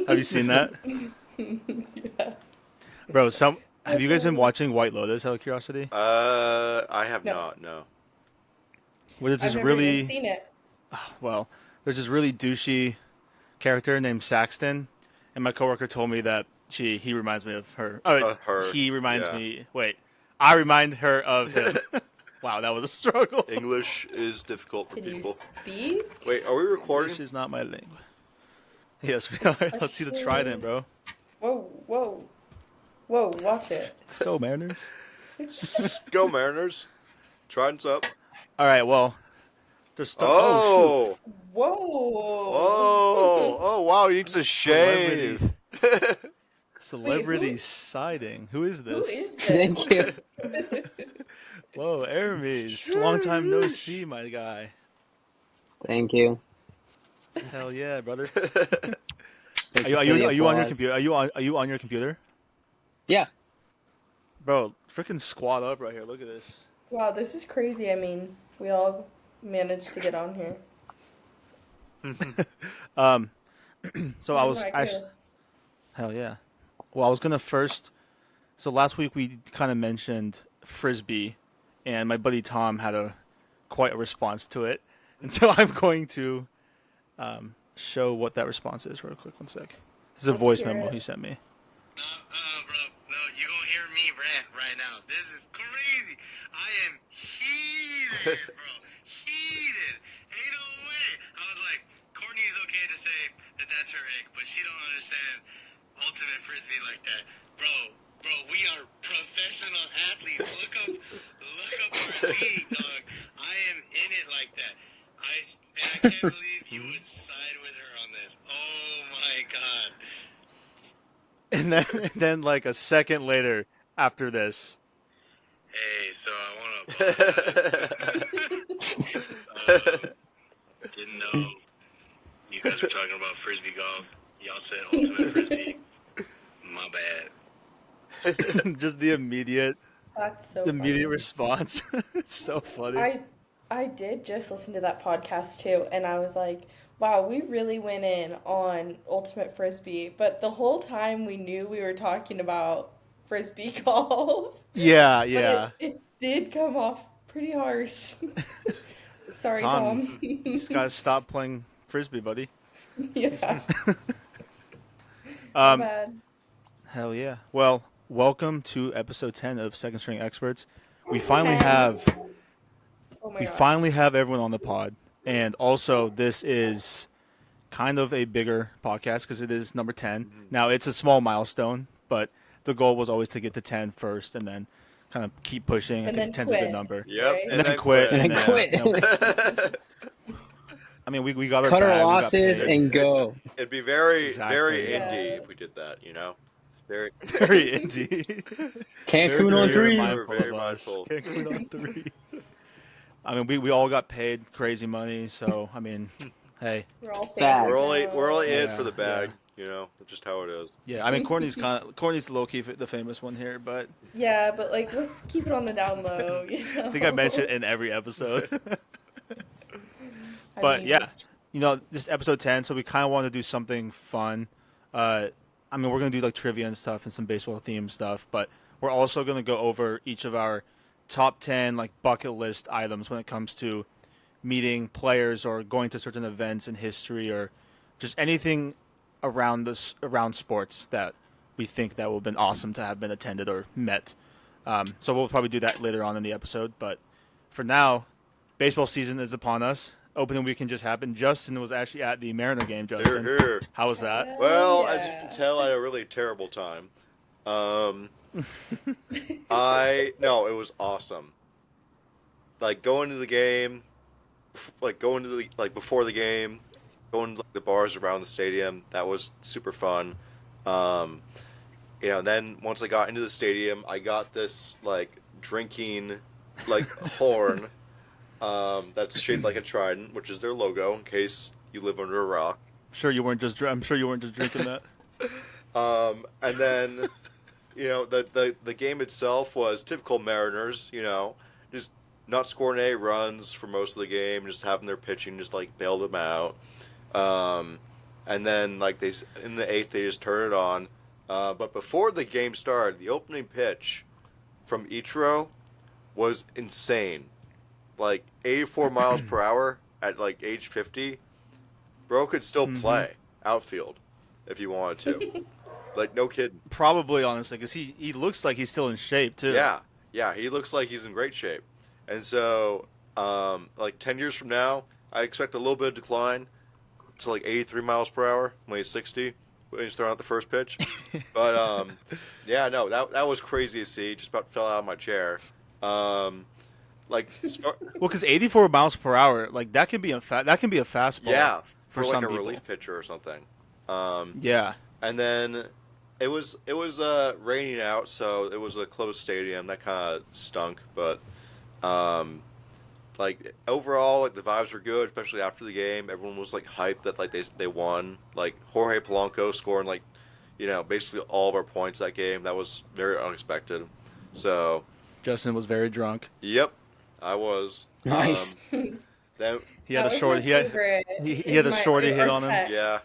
Have you seen that, Yeah. bro? Have you guys been watching White Lotus? Out of curiosity, I have No, not. No. what is I've this never even really? seen it. Well, there's this really douchey character named Saxton, and my coworker told me that he reminds me of her. Oh, Her. he reminds Yeah. me. Wait, I remind her of him. Wow, that was a struggle. English is difficult for Can you people. speak? Wait, are we recording? English is not my language. Yes, we are. Let's see the trident, Especially. bro. Whoa, whoa, whoa! Watch it. Let's go, Mariners. Go Mariners. Trident's up. All right, well, just start. Oh shoot, Oh. Whoa! Oh. Oh, wow, he needs a celebrity, shave. Wait, celebrity sighting. Who is who this? is this? Thank you. Whoa, Aramys, long time no see, my guy. Thank you. Hell yeah, brother. Thank Are you you are for the you are you on your applause. computer? Are you on your computer, Yeah. bro? Freaking squat up right here. Look at this. Wow, this is crazy. I mean, we all managed to get on here. Um, so I How did was that actually go? hell yeah. Well, I was gonna first. So last week we kind of mentioned frisbee, and my buddy Tom had quite a response to it, and so I'm going to show what that response is real quick. One sec. This is a Let's voice hear memo it. he sent me. Bro, no, you gonna hear me rant right now. This is crazy. I am heated, bro. Heated. Ain't no way. I was like, Courtney's okay to say that that's her ick, but she don't understand ultimate frisbee like that. Bro, we are professional athletes. Look up our league, dog. I am in it like that. And I can't believe you would side with her on this. Oh my god. And then like a second later after this, Hey, so I want to apologize. uh, didn't know you guys were talking about frisbee golf. Y'all said ultimate frisbee. My bad. just the That's so immediate funny. response. It's so funny. I I did just listen to that podcast too, and I was like, wow, we really went in on Ultimate Frisbee, but the whole time we knew we were talking about Frisbee golf, Yeah, but yeah. it did come off pretty harsh. Sorry, Tom, Tom. you just gotta stop playing frisbee, buddy. Yeah, my Um, bad. hell yeah. Well, welcome to episode 10 of Second String Experts. We finally 10. have Oh my we gosh. finally have everyone on the pod, and also this is kind of a bigger podcast because it is number 10. Now it's a small milestone, but the goal was always to get to 10 first, and then kind of keep pushing. I And think then 10's a good quit, number. Yep, right? And then quit, And and then then, quit. I mean, we got our Cut our bag, we got losses paid. and go. It'd be very, very Exactly. indie Yeah. if we did that, you know? Very, Very indie. Very, Cancun on very three. mindful very of us. mindful. Cancun on 3. I mean, we all got paid crazy money, so I mean, hey, We're all Bad. famous we're only in Yeah, for the bag, yeah. you know? That's just how it is. yeah. I mean, Courtney's low key the famous one here, but Yeah, but like, let's keep it on the down low, you know? I think I mentioned it in every episode. I But mean, yeah, this is episode 10, so we kind of want to do something fun. I mean, we're gonna do like trivia and stuff and some baseball themed stuff, but we're also gonna go over each of our top 10 like bucket list items when it comes to meeting players or going to certain events in history or just anything around sports that we think that would have been awesome to have been attended or met. So we'll probably do that later on in the episode, but for now, baseball season is upon us. Opening weekend just happened. Justin was actually at the Mariner game. Here, Justin, here. how was that? hell Well, as you can yeah. tell, I had a really terrible time. No, it was awesome. Like going to the game, like going to the like before the game, going to like, the bars around the stadium. That was super fun. Um, and then once I got into the stadium, I got this like drinking like horn. That's shaped like a trident, which is their logo. In case you live under a rock. I'm sure you weren't just drinking that. And then, the game itself was typical Mariners, just not scoring any runs for most of the game, just having their pitching just like bail them out. and then like in the eighth they just turn it on. But before the game started, the opening pitch from Ichiro was insane. Like 84 miles per hour at like age 50. Bro could still play outfield if he wanted to. Like, no kidding. Probably, honestly, because he looks like he's still in shape too. Yeah, he looks like he's in great shape. And so, like 10 years from now, I expect a little bit of decline to like 83 miles per hour when he's 60 when he's throwing out the first pitch. But yeah, no, that was crazy to see. Just about fell out of my chair. Like, Well, because 84 miles per hour, like that can be a fastball. yeah, for like some a people. relief pitcher or something. Yeah. And then it was raining out, so it was a closed stadium. That kind of stunk, but like overall, like the vibes were good, especially after the game. Everyone was like hyped that like they won. Like Jorge Polanco scoring like basically all of our points that game. That was very unexpected. So Justin was very drunk. yep, I was. Nice. Then He had That a was short. my He had favorite, he is had a my- shorty or hit on him. text. yeah,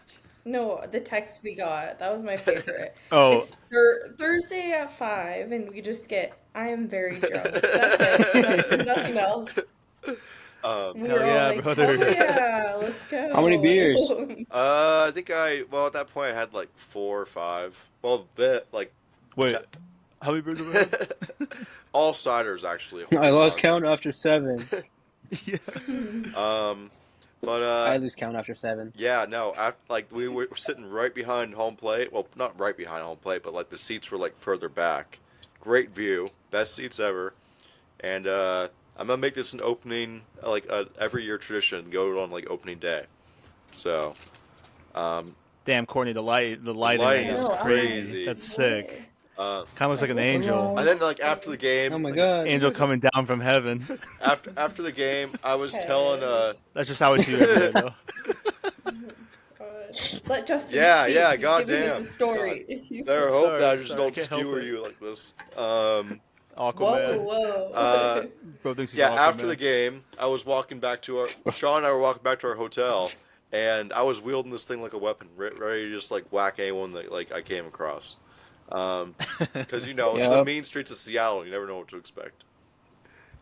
No, the text we got. That was my favorite. Oh. It's Thursday at 5, and we just get, I am very drunk. That's it. Nothing else. We Hell were yeah, all like, brother. oh yeah, let's go. How many beers? I think at that point I had like 4 or 5. Well, like Wait, how many beers have we had? all ciders actually. I lost count after 7. Yeah. But I lose count after 7. yeah, no, like we were sitting right behind home plate. Well, not right behind home plate, but like the seats were like further back. Great view, best seats ever. And I'm gonna make this an opening, like every year tradition. Go on like opening day. So, Damn, Courtney, the lighting lighting is is crazy. crazy. That's sick. Kind of looks like an What's angel. wrong? and then like after the game, Oh my like, god. Angel coming down from heaven. after the game, I was Okay. telling That's just how I see it every day, though. Let Justin Yeah, speak. yeah, He's giving goddamn. us a story. Better hope Sorry, that I just sorry, I don't can't help skewer it. you like this. Aquaman. Whoa. Bro thinks he's Yeah, Aquaman. after the game, I was walking back to Sean and I were walking back to our hotel, and I was wielding this thing like a weapon, ready to just like whack anyone that like I came across. Because it's the Yep. mean streets of Seattle. You never know what to expect.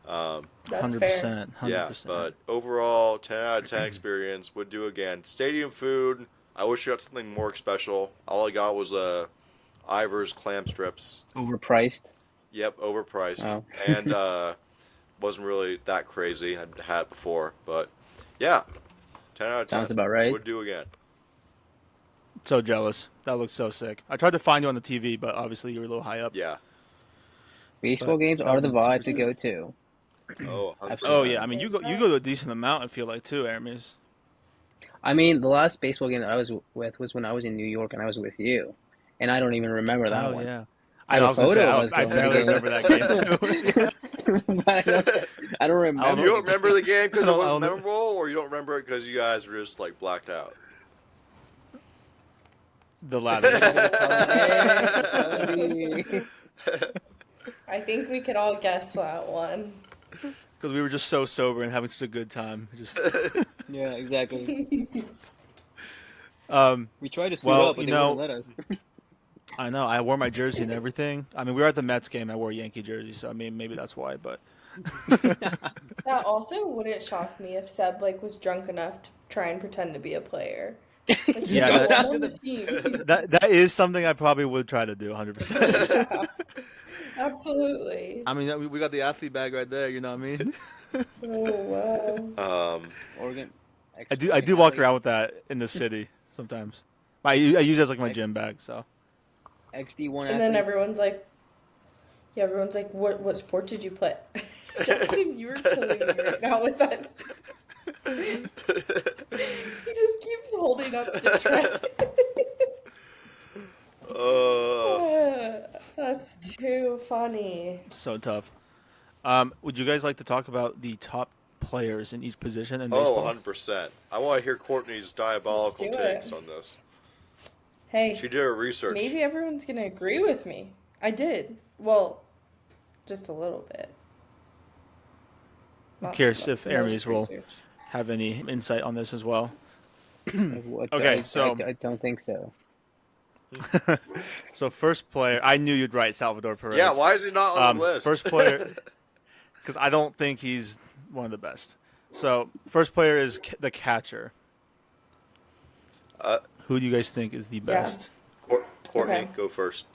That's 100%. fair. 100%. Yeah, but overall, 10 out of 10 experience. Would do again. Stadium food. I wish I got something more special. All I got was Ivar's clam strips. Overpriced. Yep, overpriced, Oh. and wasn't really that crazy. I'd had it before, but yeah, 10 out of 10. Sounds about right. Would do again. So jealous. That looks so sick. I tried to find you on the TV, but obviously you were a little high up. Yeah. Baseball But games that are the one's vibe to super go to. Oh, 100%. Oh yeah, I mean you go to a decent amount. I feel like too, Aramys. I mean, the last baseball game that I was with was when I was in New York and I was with you. And I don't even remember that Oh one. yeah. I have I a was gonna say photo of us I going to the barely game. remember that game too. But I don't remember. You don't remember the game because I it don't- I wasn't don't know. memorable, or you don't remember it because you guys were just like blacked out? The latter. I think we could all guess that one. Because we were just so sober and having such a good time. Just Yeah, exactly. We tried to suit Well, up, but you they know- wouldn't let us. I know. I wore my jersey and everything. I mean, we were at the Mets game. I wore a Yankee jersey, so I mean, maybe that's why. But That also wouldn't shock me if Seb was drunk enough to try and pretend to be a player. Like, he's Yeah, got that- one on the team. that is something I probably would try to do 100%. Yeah, absolutely. I mean, we got the athlete bag right there. You know what I mean? Oh wow. Oregon. I do walk around with that in the city sometimes. I use it as like my gym bag. So XD1 And then athlete. everyone's like, what sport did you play? Justin, you were killing me right now with us. He just keeps holding up the tray. That's too funny. so tough. Would you guys like to talk about the top players in each position in Oh, baseball? 100%. I want to hear Courtney's diabolical Let's do it. takes on this. Hey, She did her research. maybe everyone's gonna agree with me. I did. Well, just a little bit. I'm curious if Most Aramys will research. have any insight on this as well. Okay, I, so I don't think so. so first player, I knew you'd write Salvador Perez. Yeah, why is he not on the list? First player, because I don't think he's one of the best. So first player is the catcher. uh, Who do you guys think is the Yeah. best? Courtney, Okay. go first.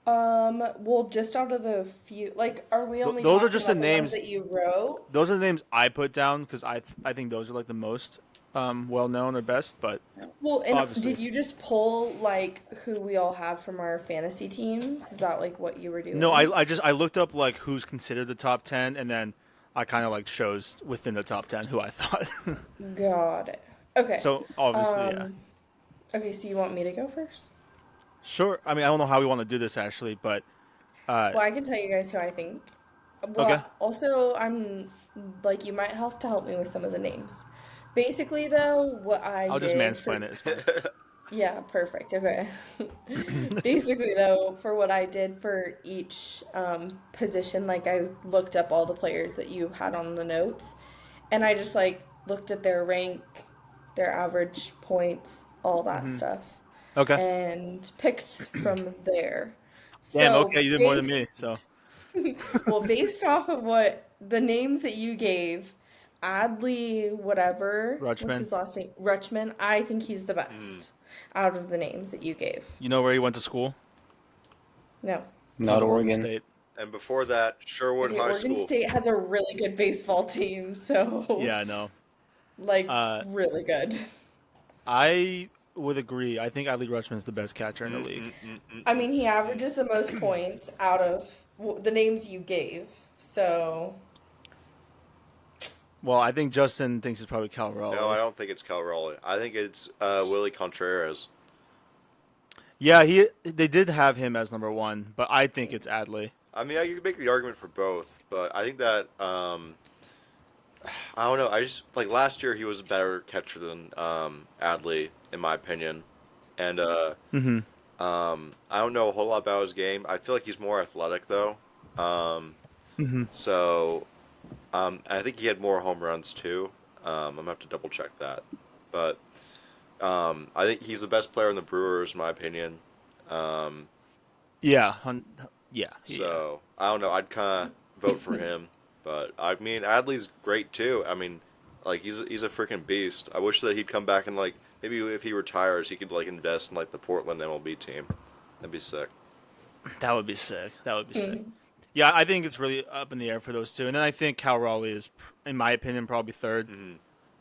Well, just out of the few, like, are we only Those are talking just the about the ones names. that you wrote? Those are the names I put down because I think those are like the most well known or best. But Well, and Obviously. did you just pull like who we all have from our fantasy teams? Is that like what you were doing? no, I looked up like who's considered the top 10, and then I kind of like chose within the top 10 who I thought. Got it. Okay. So obviously, yeah. Okay, so you want me to go first? Sure. I mean, I don't know how we want to do this actually, but Well, I can tell you guys who I think. Well, Okay. also, I'm like, you might have to help me with some of the names. Basically, though, what I'll just did mansplain it. It's fine. Yeah, perfect. Okay. Basically, though, for what I did for each position, like I looked up all the players that you had on the notes, and I just like looked at their rank, their average points, all that stuff, Okay. and picked from there. Damn. So Okay, you did more than based- me. So well, based off of what the names that you gave, Adley, whatever, what's Rutschman. his last name? Rutschman. I think he's the best out of the names that you gave. you know where he went to school? No. Not Oregon. State. And before that, Sherwood Okay, High Oregon School. State has a really good baseball team, so Yeah, I know. like Uh, really good. I would agree. I think Adley Rutschman's the best catcher in the Mm, league. I mean, he averages the most points out of the names you gave. So Well, I think Justin thinks it's probably Cal Raleigh. No, I don't think it's Cal Raleigh. I think it's Willie Contreras. Yeah, they did have him as number one, but I think it's Adley. I mean, you could make the argument for both, but I think that I don't know. I just like last year he was a better catcher than Adley, in my opinion, and Mm-hmm. I don't know a whole lot about his game. I feel like he's more athletic though. Mm-hmm. So I think he had more home runs too. I'm gonna have to double check that, but I think he's the best player in the Brewers, in my opinion. Yeah. Yeah. So I don't know. I'd kind of vote for him, but I mean Adley's great too. I mean, like he's a freaking beast. I wish that he'd come back and like maybe if he retires, he could like invest in like the Portland MLB team. That'd be sick. That would be sick. That would be sick. Yeah, I think it's really up in the air for those two, and then I think Cal Raleigh is, in my opinion, probably third.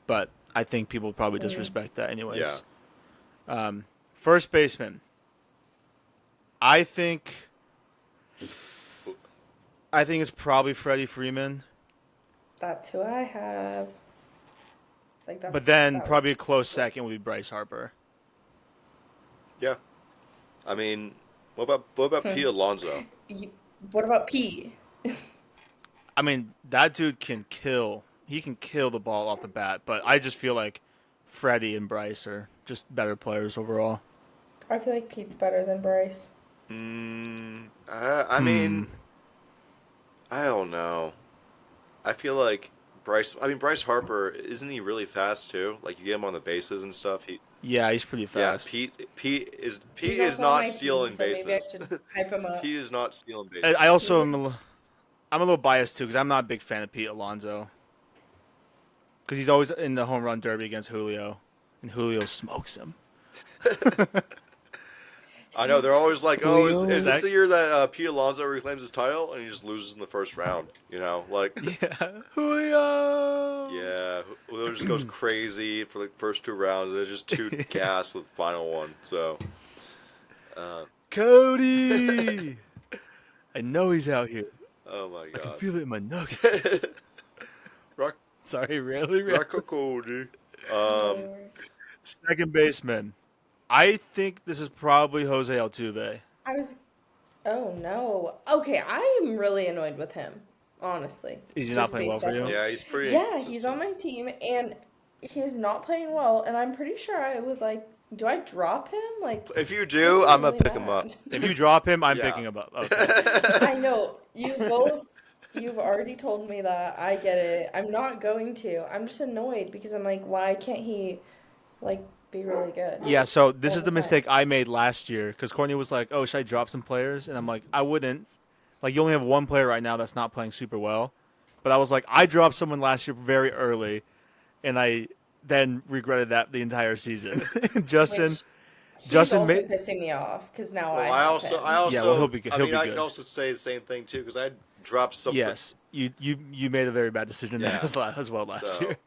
But I think people would probably disrespect that anyways. Yeah. First baseman. I think it's probably Freddie Freeman, that's who I have. Like that's, but then that was- probably a close second would be Bryce Harper. Yeah. I mean, what about Pete Alonso? What about P? I mean, that dude can kill. He can kill the ball off the bat, but I just feel like Freddie and Bryce are just better players overall. I feel like Pete's better than Bryce. I mean, I don't know. I feel like Bryce Harper, isn't he really fast too? Like you get him on the bases and stuff. Yeah, he's pretty fast. Yeah, Pete He's is also on my not team, stealing so maybe I bases. should hype him up. Pete is not stealing bases. I also I'm a little biased too because I'm not a big fan of Pete Alonso because he's always in the home run derby against Julio, and Julio smokes him. I know they're always like, "Oh, is Julio? this the year that Pete Alonso reclaims his title?" And he just loses in the first round. You know, like Yeah, Julio. yeah, Julio just goes crazy for the first two rounds. And it's just too gas with the final one. So, Cody. I know he's out here. oh my I can god, feel it in my nuts. Rock, Sorry, really? Rocco Cody. Second baseman. I think this is probably Jose Altuve. I was. Oh no. Okay, I am really annoyed with him. Honestly. Is he Just not playing well based for off you? Yeah, he's pretty. Yeah, he's on my team, and he's not playing well. And I'm pretty sure I was like, do I drop him? Like, If you do, I'm gonna really pick him up. bad. If you drop him, I'm Yeah. picking him up. Okay. I know you both You've already told me that. I get it. I'm not going to. I'm just annoyed because I'm like, why can't he, like, be really good Yeah, so this all is the the time? mistake I made last year because Courtney was like, "Oh, should I drop some players?" And I'm like, "I wouldn't. Like, you only have one player right now that's not playing super well." But I was like, I dropped someone last year very early, and I then regretted that the entire season. Justin, Which he's Justin also made. pissing me off because now Well, I I have also, I him. Yeah, well, also, I he'll mean, be I can good. also say the same thing too because I dropped some. Yes, you made a very bad decision there Yeah. as well last So year.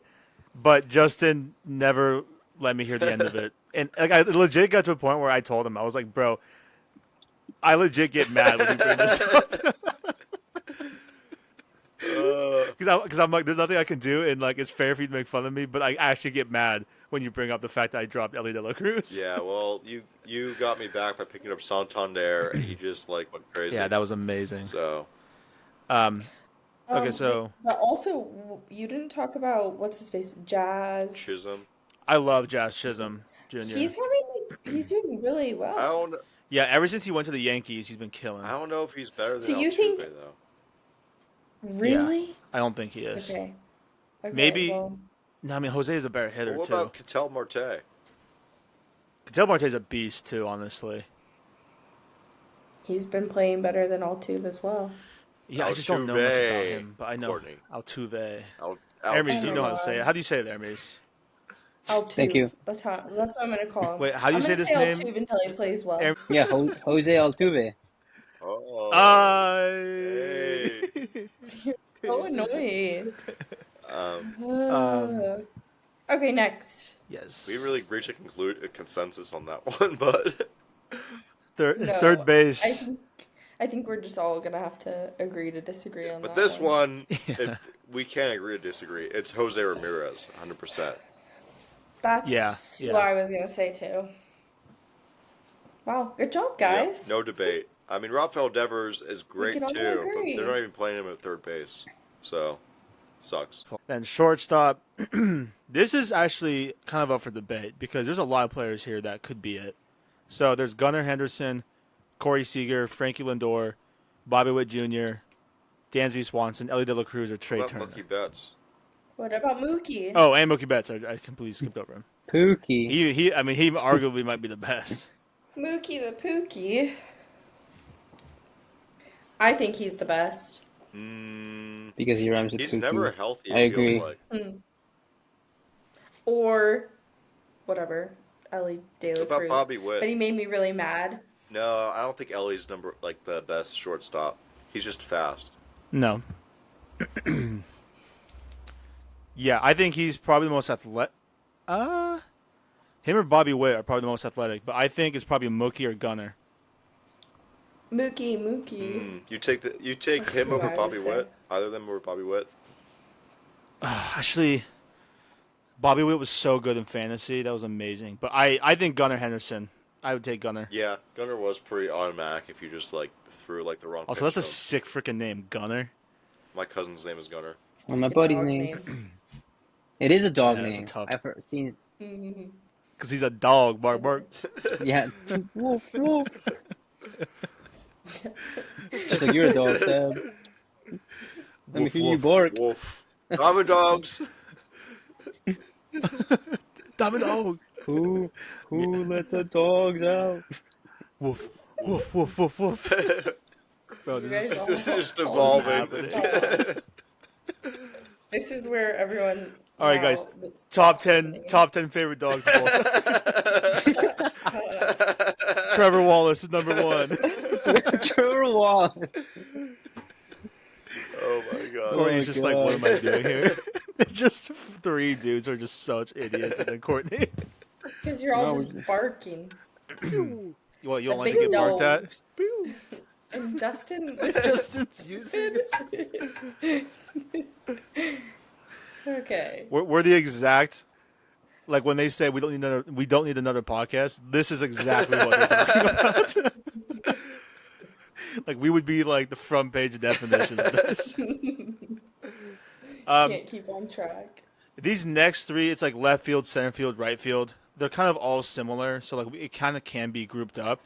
But Justin never let me hear the end of it, and like I legit got to a point where I told him I was like, "Bro, I legit get mad when you bring this up because I'm like, there's nothing I can do, and like it's fair for you to make fun of me, but I actually get mad when you bring up the fact that I dropped Ellie De La Cruz." yeah, well, you got me back by picking up Santander, and he just like went Yeah, crazy. that was amazing. So Um, okay, so But also, you didn't talk about what's his face, Jazz. Chisholm, I love Jazz Chisholm Jr. He's doing really I well. don't, Yeah, ever since he went to the Yankees, he's been I killing. don't know if he's better So than you Altuve think though. Yeah, really? I don't think he is. Okay. Okay. Maybe. Well, No, I mean Jose is a better Well, hitter what too. about Ketel Marte? Cattell Marte's a beast too, honestly. he's been playing better than Altuve as well. Yeah, I just don't know much about Altuve, him, but I know Courtney. Altuve. Hermes, Oh do you my know how Altuve. to say it? God. How do you say it, Hermes? Thank Altuve. you. That's what I'm gonna call him. Wait, how do you I'm say gonna this say name? Altuve until he plays well. Yeah, Jose Altuve. Oh, I. hey. So annoying. Um, um. Okay, next. we didn't really Yes. reach a consensus on that one, but Third No, I base. think I think we're just all gonna have to agree to disagree on but that this one. one, Yeah. if we can't agree to disagree, it's Jose Ramirez, 100%. Yeah. That's who Yeah. I was gonna say too. Wow, good job, Yep, guys. no debate. I mean, Rafael Devers is We great can all too, but they're agree. not even playing him at third base, so sucks. Then shortstop. This is actually kind of up for debate because there's a lot of players here that could be it. So there's Gunnar Henderson, Corey Seager, Frankie Lindor, Bobby Witt Jr., Dansby Swanson, Ellie De La Cruz, or What Trey about Turner. Mookie Betts? What about Mookie? Oh, and Mookie Betts. I completely skipped over him. Pookie. I mean, he arguably might be the best. Mookie the Pookie. I think he's the best. Because he rhymes with He's Pookie. never healthy, I it feels agree. like. Or whatever, Ellie De La What about Cruz. Bobby But Witt? he made me really mad. No, I don't think Ellie's the best shortstop. He's just fast. No. Yeah, I think he's probably the most athletic. Him or Bobby Witt are probably the most athletic, but I think it's probably Mookie or Gunnar. Mookie. You take That's him who over I would Bobby say. Witt? Either of them over Bobby Witt? Actually, Bobby Witt was so good in fantasy. That was amazing. But I think Gunnar Henderson. I would take Gunnar. Yeah, Gunnar was pretty automatic if you just threw the wrong Also, pitch that's a to him. sick freaking name, Gunnar. My cousin's name is Gunnar. Well, my Good buddy's dog name. It is a dog Yeah, that's a name. tough. I've seen. Because he's a dog, bark, bark. Yeah. Woof woof. Just like you're a dog, Seb. Let me Woof, hear you woof. bark. Wolf. Diamond dogs. Diamond dog. Who let the dogs out? Woof, woof, woof, woof, woof. Bro, You this guys is This is just all evolving. need to stop. This is where everyone. All right, now guys. stops top 10 listening. top 10 favorite dogs of all time. Trevor Wallace is number one. Trevor Wallace. Oh my god. Courtney's my just like, what am I God. doing here? It's just three dudes who are just such idiots, and then Courtney. Because you're all No, just barking. You don't The like to big get barked at? dogs. And Justin. Justin's using Okay. We're the exact, like when they say we don't need another podcast. This is exactly what they're talking about. Like we would be like the front page definition of this. Can't keep on track. These next three, it's like left field, center field, right field. They're kind of all similar, so like it kind of can be grouped up.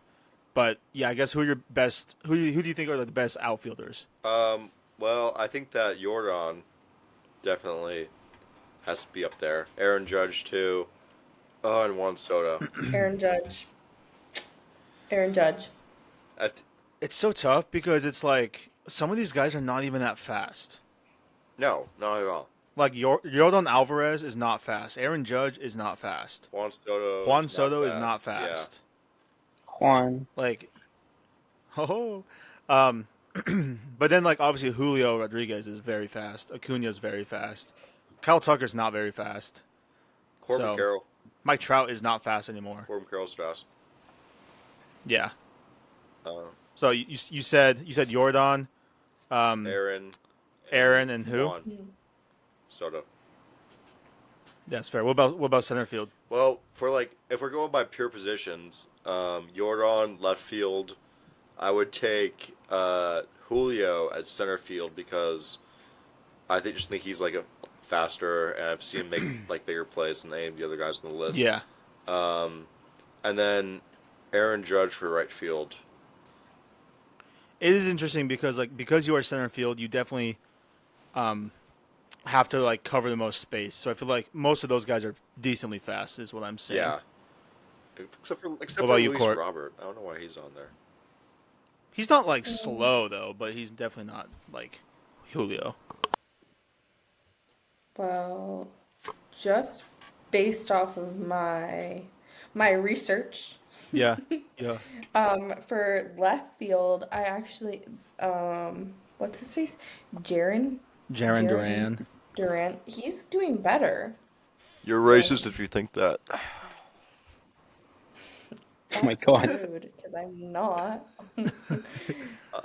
But yeah, I guess who are your best? Who do you think are the best outfielders? Well, Well, I think that Jordan definitely has to be up there. Aaron Judge too. Oh, and Juan Soto. Aaron Judge. Aaron Judge. I th- It's so tough because it's like some of these guys are not even that fast. no, not at all. Like Yordan Alvarez is not fast. Aaron Judge is not fast. Juan Soto. Juan is Soto not is not fast. Yeah. fast. Juan. Like, oh, um, but then like obviously Julio Rodriguez is very fast. Acuna is very fast. Kyle Tucker's not very fast. Corbin So- Carroll. Mike Trout is not fast anymore. Corbin Carroll's fast. Yeah. Uh, So you said Yordan, Aaron, and who? Juan Soto. That's fair. What about center field? Well, for like, if we're going by pure positions, Jordan left field, I would take Julio at center field because I just think he's like a faster, and I've seen him make like bigger plays than any of the other guys on the list. Yeah. And then Aaron Judge for right field. It is interesting because you are center field, you definitely have to like cover the most space. So I feel like most of those guys are decently fast, is what I'm saying. Yeah. Except for What about you, Luis Court? Robert. I don't know why he's on there. He's not like slow though, but he's definitely not like Julio. Well, just based off of my research, Yeah. Yeah. for left field, I actually what's his face? Jaron Duran. Durant. He's doing better. You're racist if you think that. Oh my God. Because I'm not.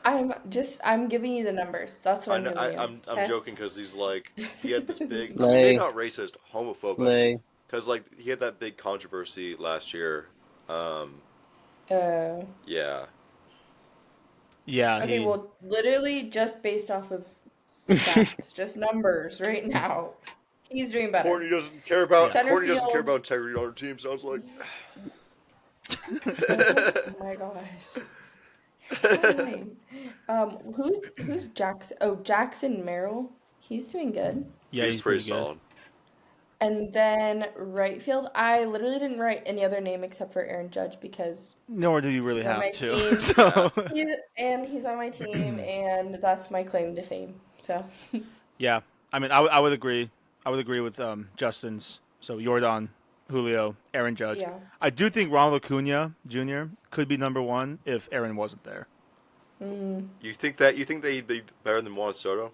I'm giving you the numbers. That's what I'm giving you. I'm okay? joking because he's like, he had this big, Slay. maybe not racist, homophobic. Slay. Because like he had that big controversy last year. Uh, Yeah. Yeah. okay, well, literally just based off of stats, just numbers right now, he's doing better. Courtney doesn't care about Center Courtney doesn't field. care about integrity on her team. Sounds like. Oh my gosh. You're so annoying. Who's Jackson? Oh, Jackson Merrill. He's doing good. Yeah, he's pretty pretty good. solid. And then right field, I literally didn't write any other name except for Aaron Judge because Nor do you really he's on my have to. team. So he's on my team, and that's my claim to fame. So yeah, I mean, I would agree. I would agree with Justin's. So Jordan, Julio, Aaron Judge. yeah. I do think Ronald Acuna Jr. could be number one if Aaron wasn't there. You think that he'd be better than Juan Soto?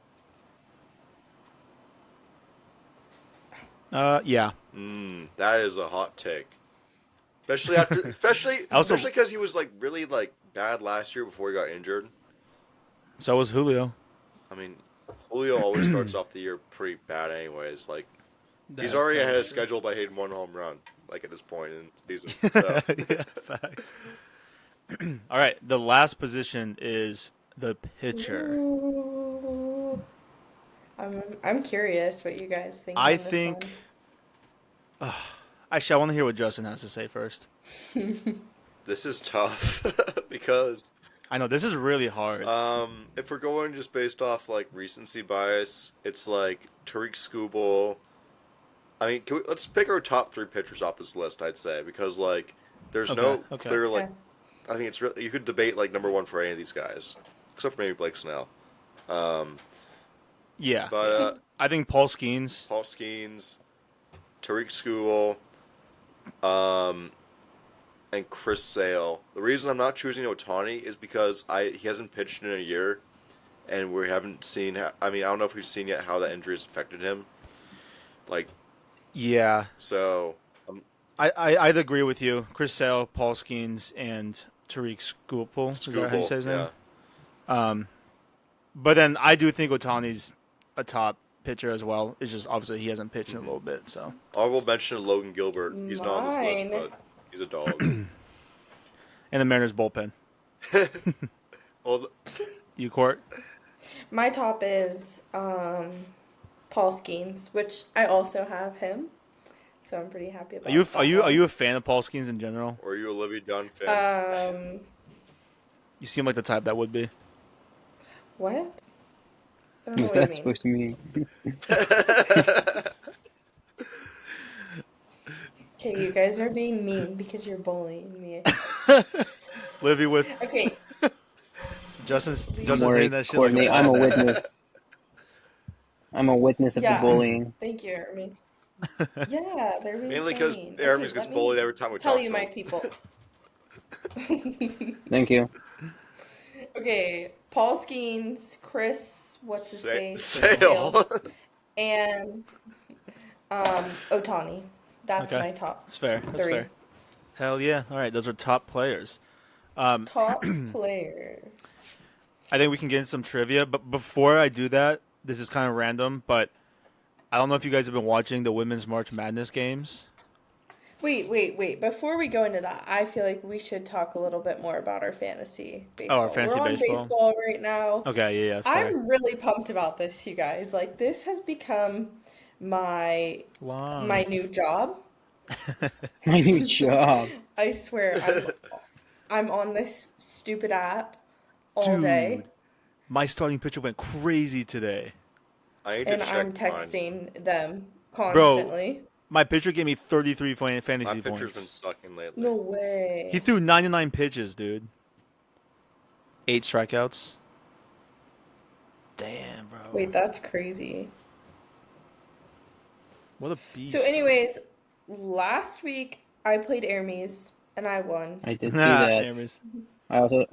Yeah. That is a hot take. Especially after, Also- especially because he was like really like bad last year before he got injured. So was Julio. I mean, Julio always starts off the year pretty bad, anyways. Like he's That- already that ahead is of true. schedule by hitting one home run, like at this point in the season. So Yeah, facts. All right, the last position is the pitcher. Ooh. I'm curious what you guys think. I on this think. one. Actually, I want to hear what Justin has to say first. this is tough because I know this is really hard. if we're going just based off like recency bias, it's like Tariq Skubal. I mean, let's pick our top 3 pitchers off this list. I'd say because like there's no Okay. clear like. Okay. I think it's really, you could debate like number 1 for any of these guys, except for maybe Blake Snell. Yeah, But I think Paul Skeens. Paul Skeens, Tariq Skubal, and Chris Sale. The reason I'm not choosing Otani is because he hasn't pitched in a year, and we haven't seen. I mean, I don't know if we've seen yet how that injury has affected him. Like, Yeah, so I'd agree with you. Chris Sale, Paul Skeens, and Tariq Skubal. Is that how you say his name? yeah. But then I do think Otani's a top pitcher as well. It's just obviously he hasn't pitched in a little bit. So Honorable mention to Logan Gilbert. He's not on this list, Mine. but he's a dog. and the Mariners bullpen. Well, You court. My top is Paul Skeens, which I also have him, so I'm pretty happy about. Are you a fan of Paul Skeens in general? or are you a Olivia Dunn fan? You seem like the type that would be. What? I don't know What's what you that mean. supposed to mean? Okay, you guys are being mean because you're bullying me. Livy with Okay, Justin's just Don't leave. Justin's hitting worry, that shit like a Courtney. I'm a bomb. witness. I'm a witness of the Yeah, bullying. thank you, Aramys. Yeah, they're being Mainly so because mean. Okay, Aramys gets let me bullied every time we tell talk you to my him. people. Thank you. Okay, Paul Skeens, Chris, what's his face, Sale. Sale, and Otani. That's Okay, my top that's fair. That's three. fair. Hell yeah! All right, those are top players. Top player. I think we can get into some trivia, but before I do that, this is kind of random, but I don't know if you guys have been watching the Women's March Madness games. Wait. Before we go into that, I feel like we should talk a little bit more about our fantasy Oh, our baseball. We're fantasy on baseball. baseball right now. Okay, yeah, that's fair. I'm really pumped about this, you guys. Like this has become my Long. new job. My new job. I swear, I'm on this stupid app all day, Dude, my starting pitcher went crazy today. I need to and check I'm mine. texting them Bro, constantly. my pitcher gave me 33 My fantasy pitcher's been points. sucking lately. No He way. threw 99 pitches, dude. 8 strikeouts. Damn, bro. Wait, that's crazy. What a beast. So, anyways, last week I played Aramys and I won. I did see Nah, that. Aramys. I also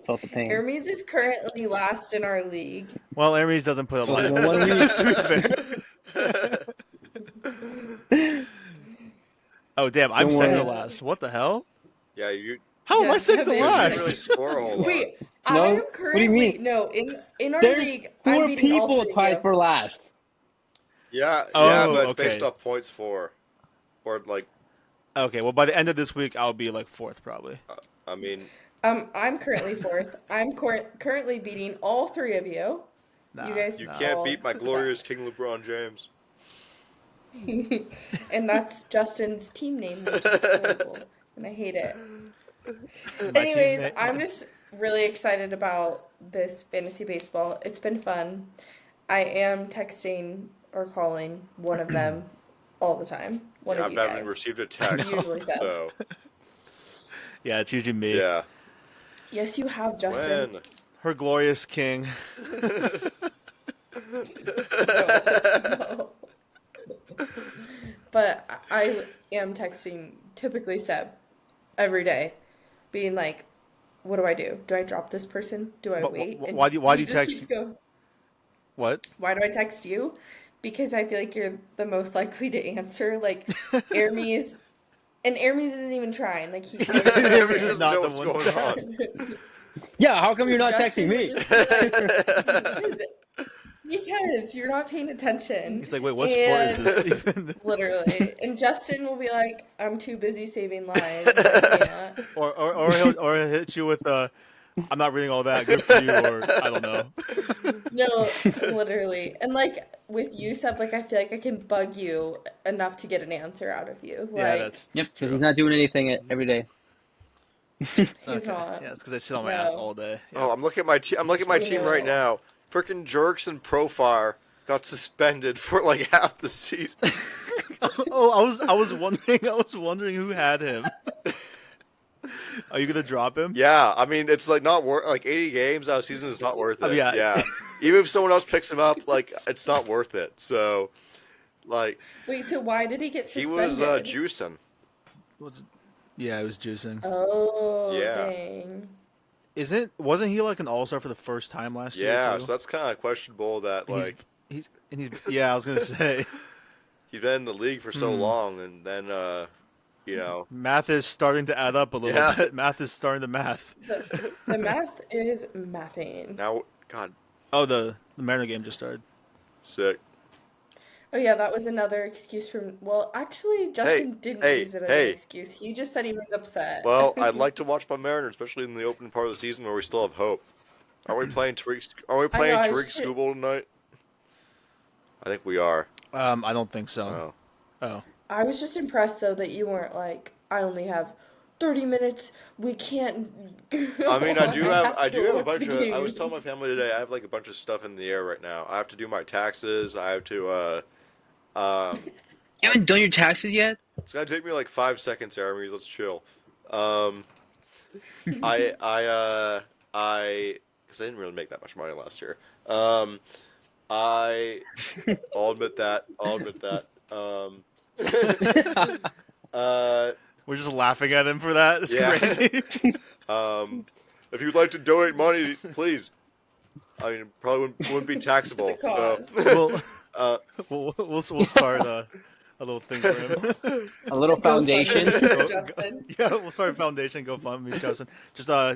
felt the pain. Aramys is currently last in our league. Well, Aramys doesn't play a lot. Only been 1 week. Just to be fair. Oh, damn, I'm Don't second to worry. last. What the hell? Yeah, you How am I Yes, second to Kevin. didn't last? really score a whole lot. Wait, No? I am What do you currently mean? no in our There's league. I'm 4 beating all people three of tied you. for last. Yeah, Oh, but it's based okay. off points for, or like, Okay, well, by the end of this week, I'll be like 4th probably. I mean, I'm currently fourth. I'm currently beating all three of you. Nah, You guys you nah. can't all beat my suck. glorious King LeBron James. And that's Justin's team name, which is horrible, and I hate it. My Anyways, teammate- I'm just really excited about this fantasy baseball. It's been fun. I am texting or calling one of them all the time. One Yeah, of I've you never guys. received a text, Usually so. so Yeah, it's usually me. yeah. Yes, you have, Justin. When? Her glorious king. No. But I am texting typically Seb every day, being like, "What do I do? Do I drop this person? Do I But wait?" And why do you he just text- keeps going, What? why do I text you? Because I feel like you're the most likely to answer. Like Aramys, and Aramys isn't even trying. Like he can't. Everybody He's doesn't not know the what's one. going on. Yeah, how come you're not Justin texting me? would just be like, because you're not paying attention. He's like, wait, what sport is And- this even? Literally. And Justin will be like, I'm too busy saving lives. I can't. or he'll hit you with I'm not reading all that. Good for you, or I don't know. No, literally. And like with you, Seb, like I feel like I can bug you enough to get an answer out of you. Like Yeah, that's Yep, true. because he's not doing anything every day. he's Okay. not. Yeah, it's because I sit on my ass No. all day. Oh, I'm looking at my team. I'm looking at my We team know. right now. Frickin' Jerks and Profire got suspended for like half the season. Oh, I was wondering who had him. Are you gonna drop him? Yeah, I mean it's like not worth like 80 games out of season is not worth it. Oh, yeah. Yeah, even if someone else picks him up, like it's not worth it. So, like Wait, so why did he get he suspended? was juicing. Yeah, it was juicing. Oh, Yeah. dang. Wasn't he like an all-star for the first time last year? Yeah, too? so that's kind of questionable that like he's yeah, I was gonna say he's been in the league for so long, and then you know, math is starting to add up a little Yeah. bit. Math is starting to math. The math is mathing. now God, Oh, the Mariner game just started. sick. Oh yeah, that was another excuse from. Well, actually, Justin didn't use it as an excuse. He just said he was upset. Well, I'd like to watch my Mariners, especially in the opening part of the season where we still have hope. Are we playing Tariq? Are we playing I Tariq should- Skubal tonight? I think we are. I don't think so. Oh. Oh. I was just impressed though that you weren't like, I only have 30 minutes. We can't. I mean, I do have a watch bunch the of. I game." was telling my family today, I have like a bunch of stuff in the air right now. I have to do my taxes. I have to. Um, You haven't done your taxes yet? it's gonna take me like 5 seconds, Aramys. Let's chill. Um, I, because I didn't really make that much money last year. I, I'll admit that. I'll admit that. Uh, We're just laughing at him for that. It's Yeah. crazy. if you'd like to donate money, please. I mean, it probably wouldn't be taxable. To the So, cause. We'll start a little thing for him. A little foundation. GoFundMe, Justin. Yeah, we'll start a foundation. GoFundMe, Justin.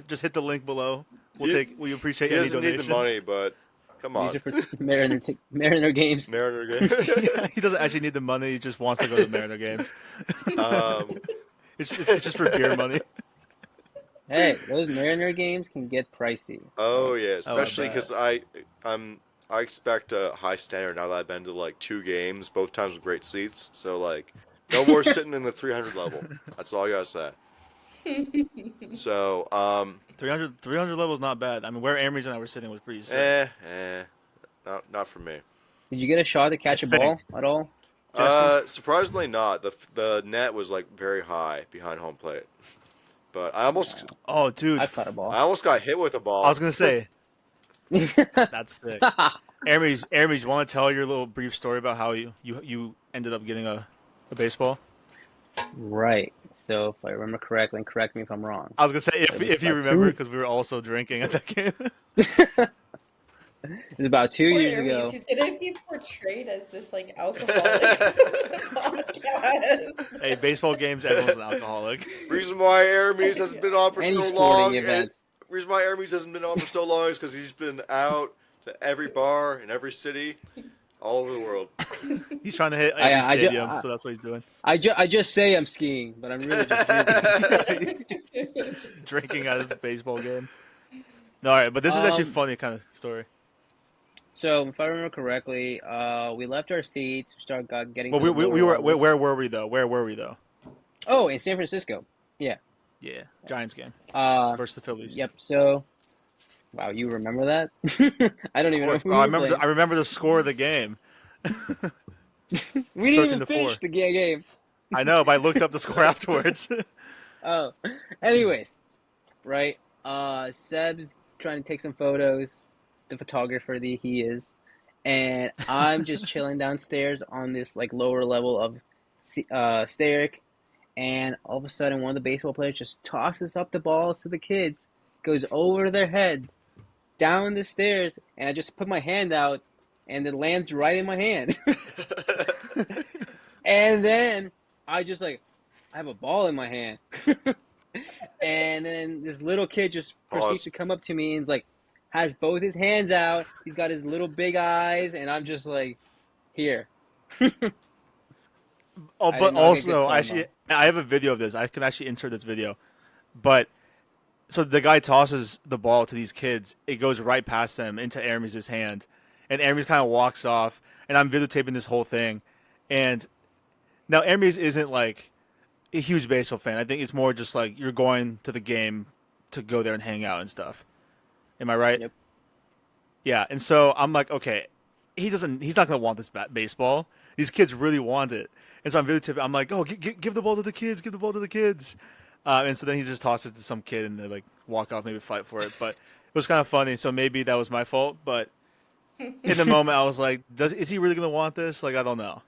Just hit the link below. We appreciate he any doesn't need donations. the money, but come Use on. it for Mariner games. Mariner game. Yeah, he doesn't actually need the money. He just wants to go to Mariner games. um, It's just for beer money. Hey, those Mariner games can get pricey. oh yeah, Oh, I especially bet. because I expect a high standard now that I've been to like 2 games, both times with great seats. So like, no more sitting in the 300 level. That's all I gotta say. So 300 level is not bad. I mean, where Aramys and I were sitting was pretty sick. not for me. Did you get a shot to catch a think. ball at all? Justin? Surprisingly not. The net was like very high behind home plate, but I almost Oh, dude. I've caught a I ball. almost got hit with a ball. I was gonna say that's sick. Aramys, you want to tell your little brief story about how you ended up getting a baseball? Right. So if I remember correctly, and correct me if I'm wrong. I was gonna say It was if you about remember two- because we were also drinking at that game. It was about 2 Poor years Hermes, ago. he's gonna be portrayed as this like alcoholic podcast. Hey, baseball games, everyone's an alcoholic. Reason why Aramys hasn't been on for Any so sporting long. event. Reason why Aramys hasn't been on for so long is because he's been out to every bar in every city, all over the world. He's trying to hit every I ju- stadium, I- so that's what he's doing. I just say I'm skiing, but I'm really just drinking. Drinking at a baseball game. No, all right, but this is actually a funny kind of story. So if I remember correctly, we left our seats, started getting. Well, to the we lower were levels. where were we though? Where were we though? Oh, in San Francisco. Yeah, Giants game versus the Phillies. Yep. So, wow, you remember that? I don't even know. Of Who course. we were I playing. remember the score of the game. We didn't 13 even to finish 4. the game. I know, but I looked up the score afterwards. Oh, anyways, right. Seb's trying to take some photos. The photographer that he is, and I'm just chilling downstairs on this like lower level of stair, and all of a sudden one of the baseball players just tosses up the balls to the kids, goes over their head, down the stairs, and I just put my hand out, and it lands right in my hand, and then I just like I have a ball in my hand. And then this little kid just proceeds to come up to me and like has both his hands out. He's got his little big eyes, and I'm just like, here. Oh, I but did not get also, good actually, I have a video of this. I can actually insert this video. But so the guy tosses the ball to these kids. It goes right past them into Aramys' hand, and Aramys kind of walks off. And I'm videotaping this whole thing. And now Aramys isn't like a huge baseball fan. I think it's more just like you're going to the game to go there and hang out and stuff. Am I right? Yep. Yeah, and so I'm like, okay, he's not gonna want this baseball. These kids really want it, and so I'm videotaping. I'm like, oh, give the ball to the kids, give the ball to the kids, and so then he just tosses it to some kid and they like walk off, maybe fight for it. But it was kind of funny. So maybe that was my fault, but in the moment I was like, is he really gonna want this? Like, I don't know.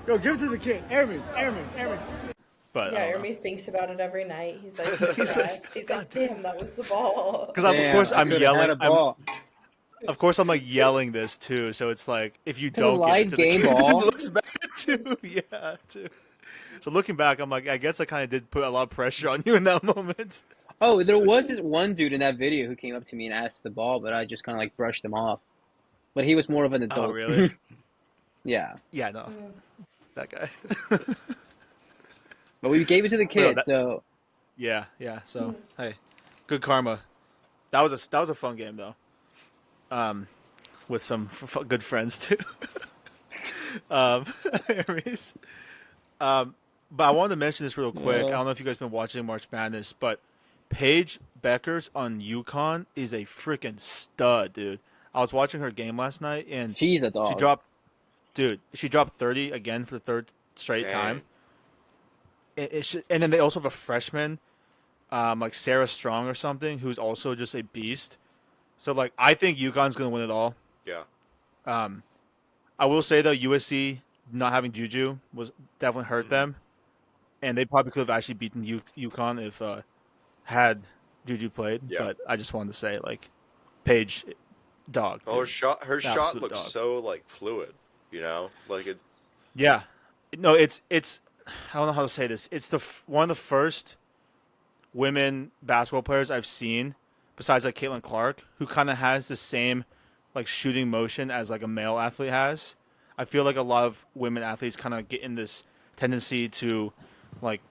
Yo, give it to the kid. Aramys. But Yeah, Hermes thinks about it every night. He's like depressed. He's like, damn, that was the ball. because of Damn, course I I'm could've had yelling. a ball. Of course I'm like yelling this too. So it's like if you To the don't get live it to the game kid, ball? it looks bad too. Yeah, too. So looking back, I'm like, I guess I kind of did put a lot of pressure on you in that moment. Oh, there was this one dude in that video who came up to me and asked the ball, but I just kind of like brushed him off. But he was more of an adult. Oh, really? Yeah. Yeah, no, that guy. But we gave it to the kid, that- so Yeah. So hey, good karma. That was a fun game though. with some good friends too. Aramys. But I wanted to mention this real quick. I Yeah. don't know if you guys been watching March Madness, but Paige Beckers on UConn is a freaking stud, dude. I was watching her game last night, and She's a she dog. dropped, dude. She dropped 30 again for the third straight time. Dang. And then they also have a freshman, like Sarah Strong or something, who's also just a beast. So like, I think UConn's gonna win it all. Yeah. I will say though, USC not having Juju was definitely hurt them, and they probably could have actually beaten UConn if had Juju played. Yeah. But I just wanted to say, like, Paige, dog. Oh, dude. her shot Absolute looks dog. so like fluid. You know, like it's Yeah, no, it's I don't know how to say this. It's one of the first women basketball players I've seen, besides like Caitlin Clark, who kind of has the same like shooting motion as like a male athlete has. I feel like a lot of women athletes kind of get in this tendency to like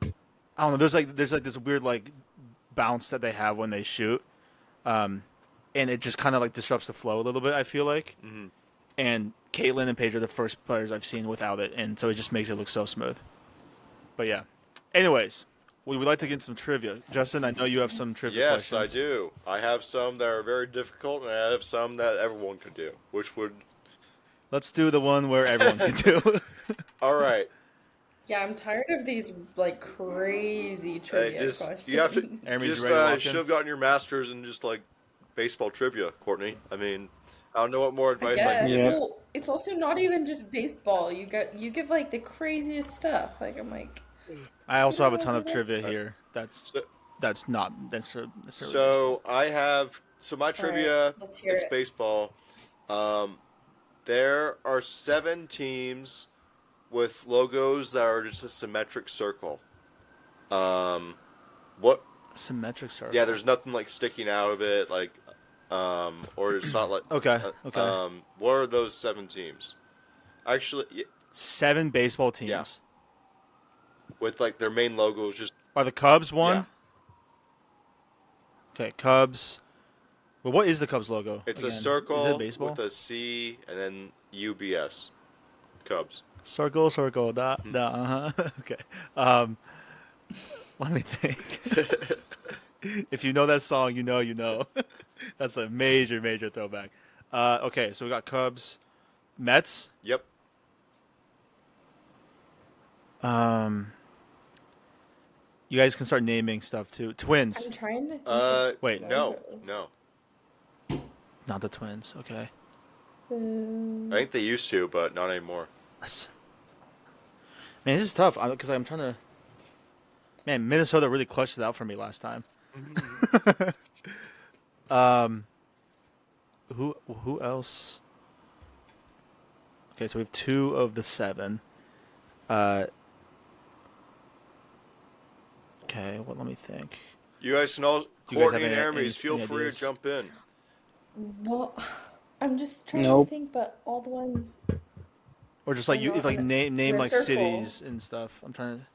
I don't know. There's like this weird like bounce that they have when they shoot, and it just kind of like disrupts the flow a little bit. I feel like, and Caitlin and Paige are the first players I've seen without it, and so it just makes it look so smooth. But yeah. Anyways, we would like to get some trivia. Justin, I know you have some trivia yes, questions. I do. I have some that are very difficult, and I have some that everyone could do. Which would Let's do the one where everyone can do. all right. Yeah, I'm tired of these like crazy trivia questions. You have to Aramys, just you ready to walk should in? have gotten your master's in just like baseball trivia, Courtney. I mean, I don't know what more I advice I can guess. give. Yeah. Well, it's also not even just baseball. You give like the craziest stuff. Like I'm like, I also have a ton of trivia here. So, That's not necessarily. so I have my trivia. let's hear It's it. baseball. There are 7 teams with logos that are just a symmetric circle. What? symmetric circle. Yeah, there's nothing like sticking out of it, like, or it's not like. Okay. What are those 7 teams? Actually, 7 baseball teams. Yeah. with like their main logo is just Are the Cubs one? Yeah. Okay, Cubs. Well, what is the Cubs logo? It's again? a circle Is it baseball? with a C and then UBS. Cubs. Circle, circle, dot, dot. Okay. Let me think. If you know that song, you know, you know. That's a major, major throwback. Okay, so we got Cubs, Mets. Yep. You guys can start naming stuff too. Twins. I'm trying to. Think of Wait, No, logos. no. Not the Twins. Okay. I think they used to, but not anymore. Man, this is tough because I'm trying to. Man, Minnesota really clutched it out for me last time. Who else? Okay, so we have 2 of the 7. Okay, well, let me think. You guys can all, Do you guys Courtney and have any Aramys, feel free ideas? to jump in. Well, I'm just trying Nope. to think, but all the ones. Or just like I'm you, not if like in name in a like circle. cities and stuff. I'm trying to.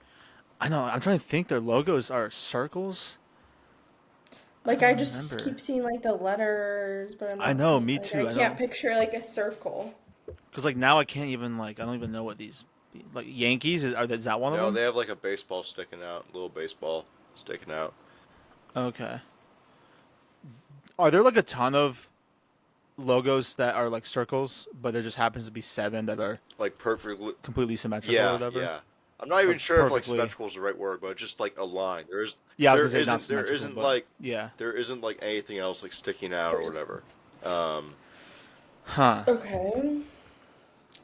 I know. I'm trying to think. Their logos are circles. Like I just remember. keep seeing like the letters, but I'm not I know, seeing, me like, too, I I can't know. picture like a circle. Because like now I can't even like I don't even know what these like Yankees is that one No, of them? they have like a baseball sticking out, little baseball sticking out. Okay. Are there like a ton of logos that are like circles, but there just happens to be 7 that are Like perfectly. completely symmetrical or Yeah, whatever? yeah. I'm not even Like, sure if like perfectly- symmetrical is the right word, but just like a line. Yeah, I there was gonna say not isn't there symmetrical, isn't but- like Yeah. there isn't like anything else like sticking out or There's- whatever. Huh. Okay.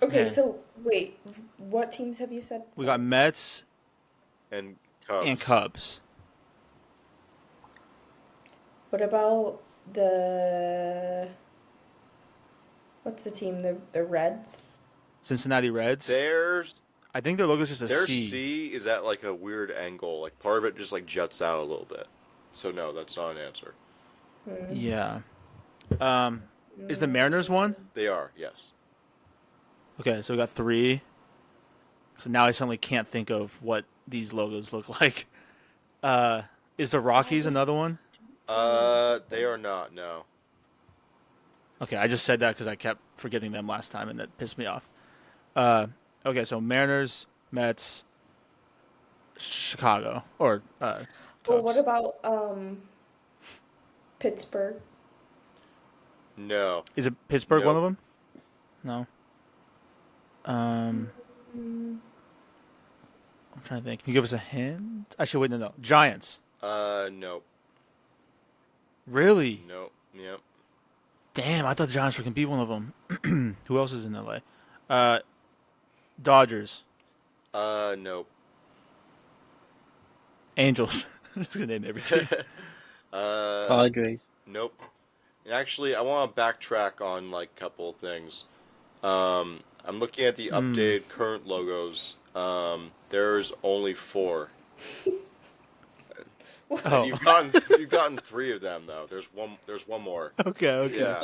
Okay, Yeah. so wait, what teams have you said? We got Mets And Cubs. and Cubs. What about the? What's the team? The Reds. Cincinnati Reds. There's I think their logo is just a their C. C is at like a weird angle. Like part of it just like juts out a little bit. So no, that's not an answer. Yeah. Is the Mariners one? They are, yes. Okay, so we got 3. So now I suddenly can't think of what these logos look like. Is the Rockies another one? They are not. No. Okay, I just said that because I kept forgetting them last time, and that pissed me off. Okay, so Mariners, Mets, Chicago, or Well, what Cubs. about Pittsburgh? No. Is it Pittsburgh one of Nope. them? No. Um, Mm, I'm trying to think. Can you give us a hint? Actually, wait, no. Giants. Nope. Really? Nope. Yep. Damn, I thought the Giants were gonna be one of them. Who else is in LA? Uh, Dodgers, Nope. Angels. I'm just gonna name every team. Padres. Nope. And actually, I want to backtrack on like a couple of things. I'm looking at the updated current logos. There's only 4. And Oh, you've gotten 3 of them though. There's one more. okay. Yeah.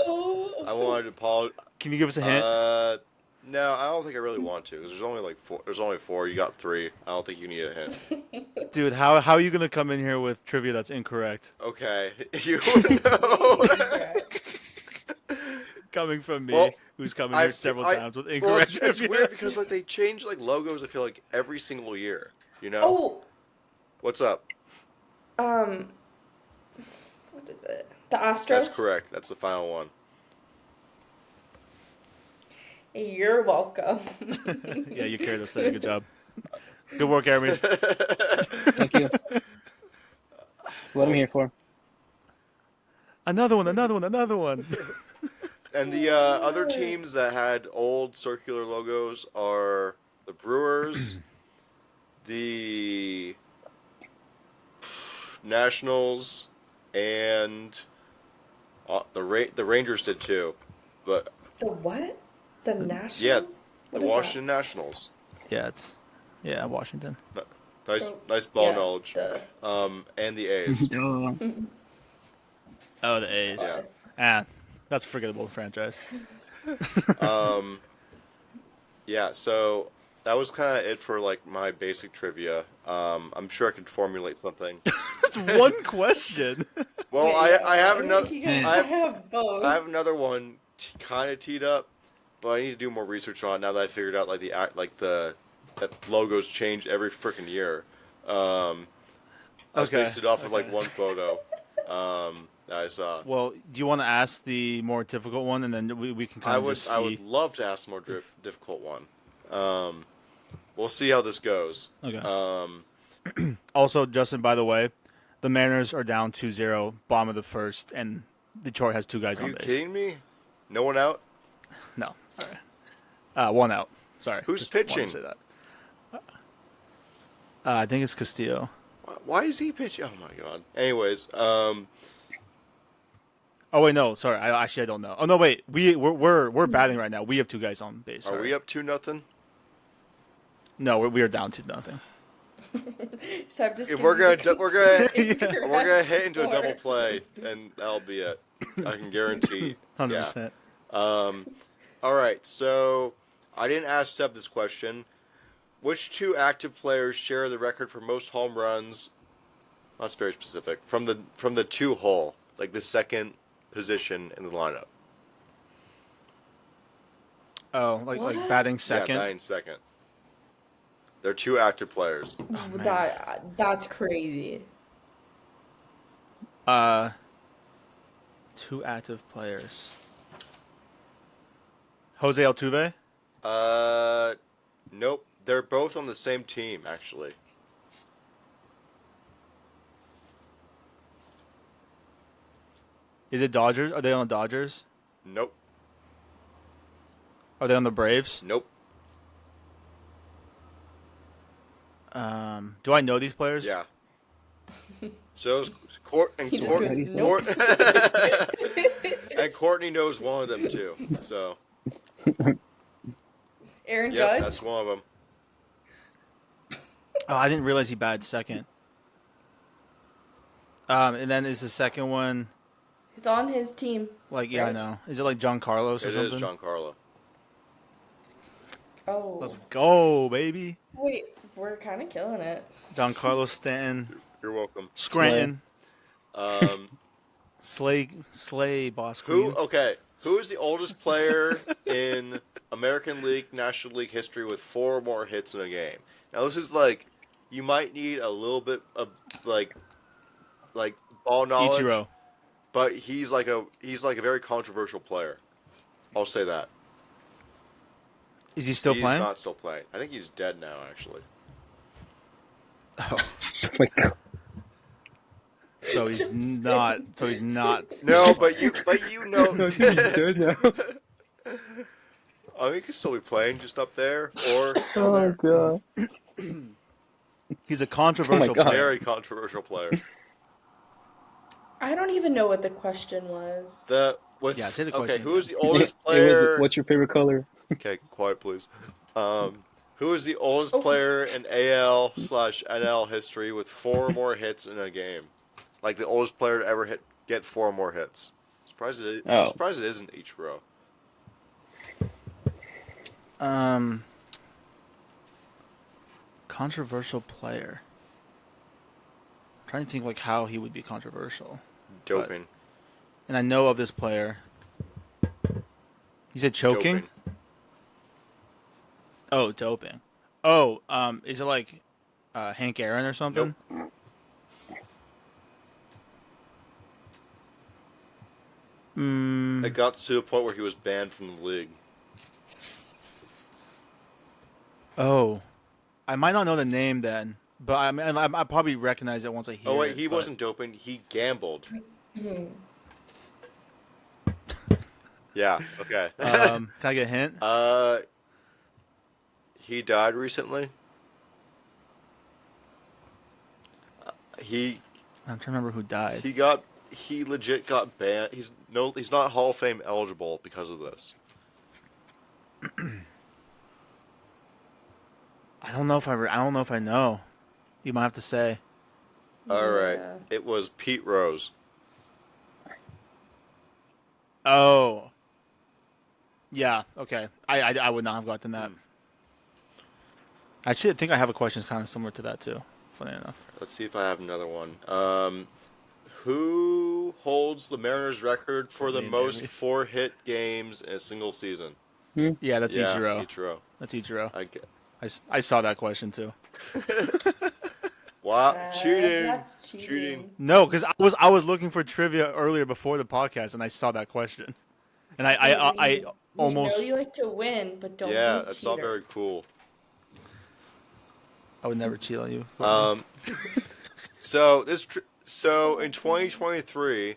I wanted to apologize. Can you give us a hint? No, I don't think I really want to. 'Cause there's only like 4. There's only 4. You got 3. I don't think you need a hint. Dude, how are you gonna come in here with trivia that's incorrect? Okay, you know. Coming from me, Well, who's coming here several times with incorrect Well, it's trivia. weird because like they change like logos. I feel like every single year. You know. Oh, What's up? what is it? The Astros? That's correct. That's the final one. You're welcome. Yeah, you carried us there. Good job. Good work, Aramys. Thank you. What I'm here for. Another one. And the other teams that had old circular logos are the Brewers, the Nationals, and the Rangers did too. But The what? The Nationals? yeah, What the is Washington Nationals. Yeah, Washington. Nice ball Yeah, knowledge. duh. And the A's. Duh. Oh, the A's. Yeah. That's a forgettable franchise. Yeah, so that was kind of it for like my basic trivia. I'm sure I could formulate something. That's one question. Well, Wait, I have another. You guys I have both. have another one kind of teed up, but I need to do more research on it now that I figured out like that logos change every freaking year. I was based it off of like one photo that I saw. Well, do you want to ask the more difficult one, and then we can kind of just see? I would love to ask a more difficult one. We'll see how this goes. Okay. Also, Justin, by the way, the Mariners are down 2-0, bottom of the first, and Detroit has 2 guys Are on you base. kidding me? No one out? No. All right. 1 out. Sorry. Who's Just wanted to pitching? say that. I think it's Castillo. Why is he pitching? Oh my god. Anyways, Oh wait, no, sorry. I don't know. Oh no, wait. We're batting right now. We have 2 guys on base. are Sorry. we up 2-0? No, we are down 2-0. So I'm just If giving we're you gonna the we're gonna incorrect we're gonna hit into a score. double play, and that'll be it. I can guarantee. 100%. All right. So I didn't ask Seb this question. Which 2 active players share the record for most home runs? That's very specific. From the 2 hole, like the second position in the lineup. Oh, like What? batting second. Yeah, batting second. They're 2 active players. That's crazy. 2 active players. Jose Altuve. Nope. They're both on the same team, actually. Is it Dodgers? Are they on the Dodgers? Nope. Are they on the Braves? Nope. Do I know these players? Yeah. So it's He just goes, nope. and Courtney knows one of them too. So Aaron yep, Judge? that's one of them. Oh, I didn't realize he batted second. And then is the second one He's on his team. like I Right. know. Is it like John Carlos or It something? is Giancarlo. Oh. Let's go, baby. Wait, we're kind of killing it. John Carlos Stanton, You're welcome. Scranton, Um, Slay, Boss who? Queen. Okay. Who is the oldest player in American League, National League history with 4 or more hits in a game? Now this is like, you might need a little bit of like ball knowledge, Ichiro. but he's like a very controversial player. I'll say that. Is he still He's playing? not still playing. I think he's dead now, actually. Oh, Oh my God. so he's not. So he's not. No, but you know. No, he's dead now. I mean, he could still be playing just up there or down Oh there. God. He's a controversial God. player. Very controversial player. I don't even know what the question was. Yeah, say the Okay, question who is the It oldest was. player? What's your favorite color? Okay, quiet, please. Who is the oldest player in AL/NL history with 4 or more hits in a game? Like the oldest player to ever get 4 or more hits. I'm surprised it isn't Ichiro. Controversial player. I'm trying to think like how he would be controversial. Doping. And I know of this player. He said choking. Doping. Oh, doping. Oh, is it like Hank Aaron or something? Nope. It got to a point where he was banned from the league. Oh, I might not know the name then, but I mean, I probably recognize it once I hear it. Oh wait, he but- wasn't doping. He gambled. Yeah. Okay. Can I get a hint? He died recently. He I'm trying to remember who died. he legit got banned. He's not Hall of Fame eligible because of this. I don't know if I know. You might have to say. All right. Yeah. It was Pete Rose. Oh. Yeah. Okay. I would not have gotten that. Actually, I think I have a question kind of similar to that too. Funny enough. Let's see if I have another one. Who holds the Mariners' record for the Name most Aramys. 4-hit games in a single season? Yeah, that's Ichiro. Ichiro. That's Ichiro. I get. I saw that question too. Wow, cheating. That's cheating. No, because I was looking for trivia earlier before the podcast, and I saw that question, and I almost We know you like to win, but don't Yeah, be a that's all cheater. very cool. I would never cheat on you. So in 2023,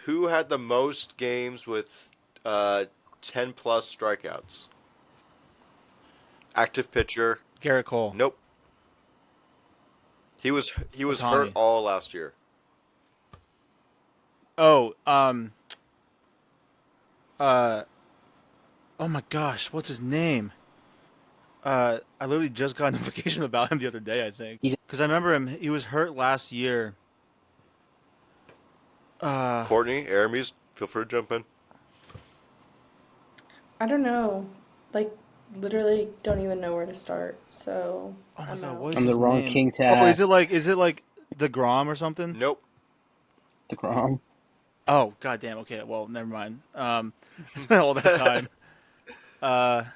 who had the most games with 10 plus strikeouts? Active pitcher. Garrett Cole. Nope. He was Otani. hurt all last year. Oh, oh my gosh, what's his name? I literally just got a notification about him the other day, I think. Because I remember him, he was hurt last year. Courtney, Aramys, feel free to jump in. I don't know. Like, literally don't even know where to start. So, Oh my I'm god, out. what is I'm the his wrong name? king to Oh, ask. is it like DeGrom or something? Nope. DeGrom. Oh, goddamn. Okay, well, never mind. All that time.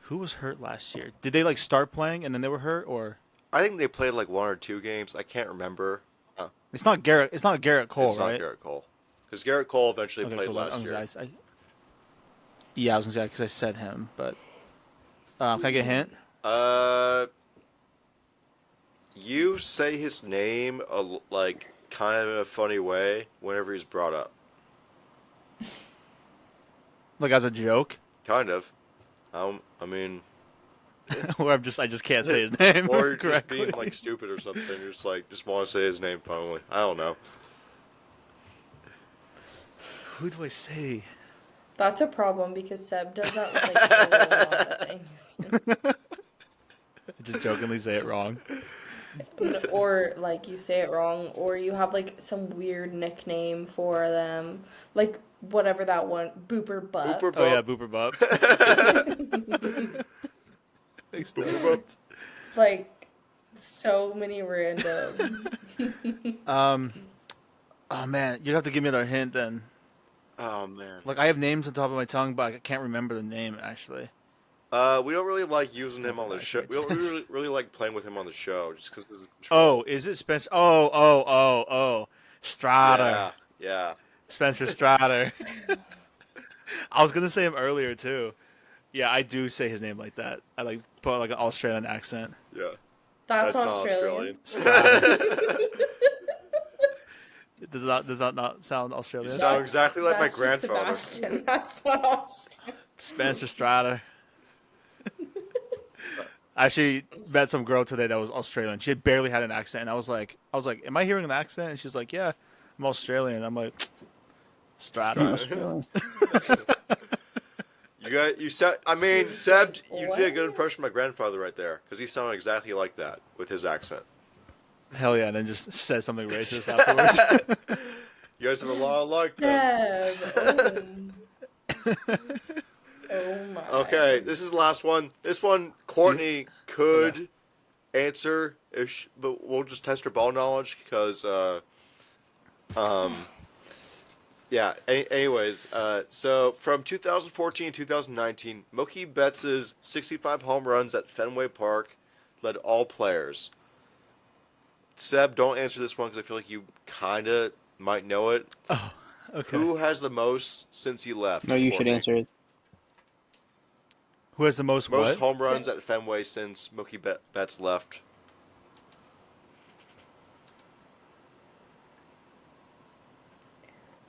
Who was hurt last year? Did they like start playing and then they were hurt, or I think they played like 1 or 2 games. I can't remember. it's not Garrett? It's not Garrett Cole, It's not right? Garrett Cole. Because Garrett Cole eventually Okay, played cool. last year. Yeah, I was gonna say because I said him, but can I get a hint? You say his name like kind of in a funny way whenever he's brought up. Like as a joke, Kind of. I mean, or I just can't say his name or you're just correctly. being like stupid or something. You're just want to say his name finally. I don't know. Who do I say? That's a problem because Seb does that with like a lot of things. I just jokingly say it wrong. Or like you say it wrong, or you have like some weird nickname for them, like whatever that one, Booper Butt. Booper Oh yeah, Bump. Booper Bub. Makes no Booper Bump. sense. Like so many random. Oh man, you have to give me another hint then. Oh man. Like I have names on top of my tongue, but I can't remember the name actually. We don't really like using him on Don't the think show. that We don't makes sense. really like playing with him on the show, just because this is Oh, control. is it Spencer? Oh. Strider. Yeah, yeah, Spencer Strider. I was gonna say him earlier too. Yeah, I do say his name like that. I like put like an Australian accent. yeah. That's That's not Australian. Australian. Strider. It does not sound You Australian. sound exactly like my That's just grandfather. Sebastian. That's not Australian. Spencer Strider. I actually met some girl today that was Australian. She had barely had an accent, and I was like, "Am I hearing an accent?" And she's like, "Yeah, I'm Australian." I'm like, Strider. Australian. You said. I mean, Seb, you What? did a good impression of my grandfather right there, because he sounded exactly like that with his accent. Hell yeah! And then just said something racist afterwards. You guys have a lot like that. Seb. Oh my. Okay, this is the last one. This one, Courtney could answer, but we'll just test her ball knowledge because, yeah. Anyways, so from 2014 to 2019, Mookie Betts' 65 home runs at Fenway Park led all players. Seb, don't answer this one because I feel like you kind of might know it. Oh, okay. Who has the most since he left? No, you Courtney? should answer it. Who has the most Most what? home runs at Fenway since Mookie Betts left.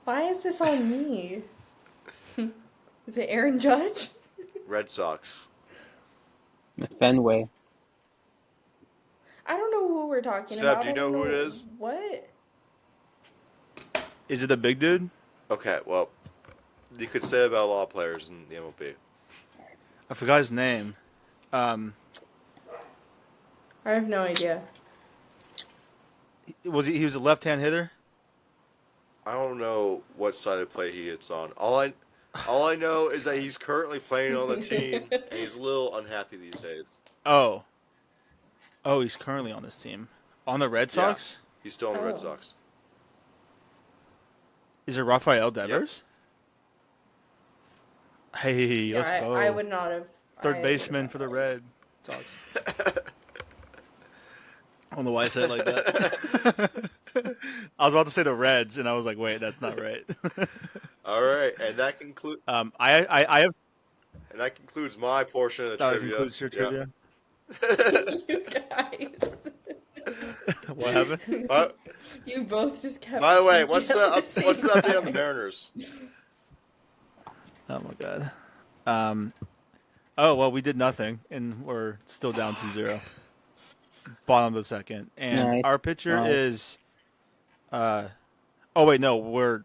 Why is this on me? Is it Aaron Judge? Red Sox. Fenway. I don't know who we're talking Seb, about. do you I don't know who it is? What? Is it a big dude? Okay, well, you could say about a lot of players in the MLB. I forgot his name. I have no idea. He was a left-hand hitter? I don't know what side of play he hits on. All I know is that he's currently playing on the team, and he's a little unhappy these days. Oh, he's currently on this team. On the Red Sox? He's still on the Red Oh. Sox. Is it Rafael Devers? Hey, let's go. I would not have. Third baseman for the Red Sox. I don't know why I said it like that. I was about to say the Reds, and I was like, wait, that's not right. All right, and that concludes I have my portion of the that trivia. concludes your Yeah. trivia. You guys. What happened? You both just kept. By the way, speaking what's the at same update on the time. Mariners? Oh my god. Oh well, we did nothing, and we're still down 2-0. Bottom of the second, and Nice. our pitcher Nice. is. Oh wait, no, we're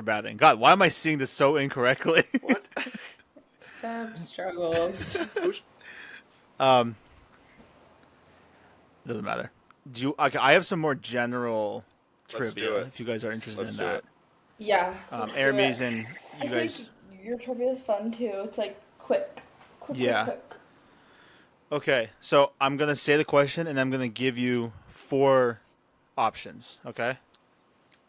batting. God, why am I seeing this so incorrectly? What? Seb struggles. Doesn't matter. Okay, I have some more general Let's do trivia it. if you guys are interested Let's in do that. it. Yeah. let's do Aramys it. and I you feel guys. like your trivia is fun too. It's like quick. Yeah. Quick. Okay, so I'm gonna say the question, and I'm gonna give you 4 options. Okay,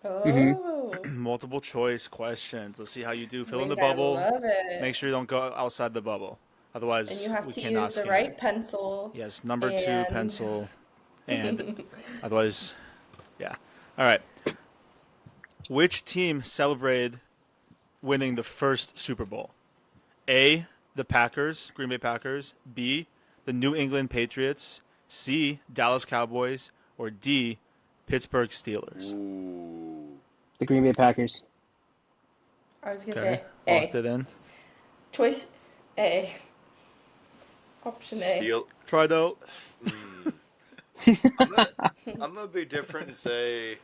Oh. multiple choice questions. Let's see how you do. Fill in the Wait, I bubble. love it. Make sure you don't go outside the bubble. Otherwise, And you have we to cannot use the scan right it. pencil. Yes, number 2 and- pencil, and otherwise, yeah. All right. Which team celebrated winning the first Super Bowl? A, the Packers, Green Bay Packers. B, the New England Patriots. C, Dallas Cowboys. Or D, Pittsburgh Steelers. Ooh. The Green Bay Packers. I was gonna Okay, say locked A. it in. Choice A. Option A. Steel. Tried out. I'm gonna be different and say.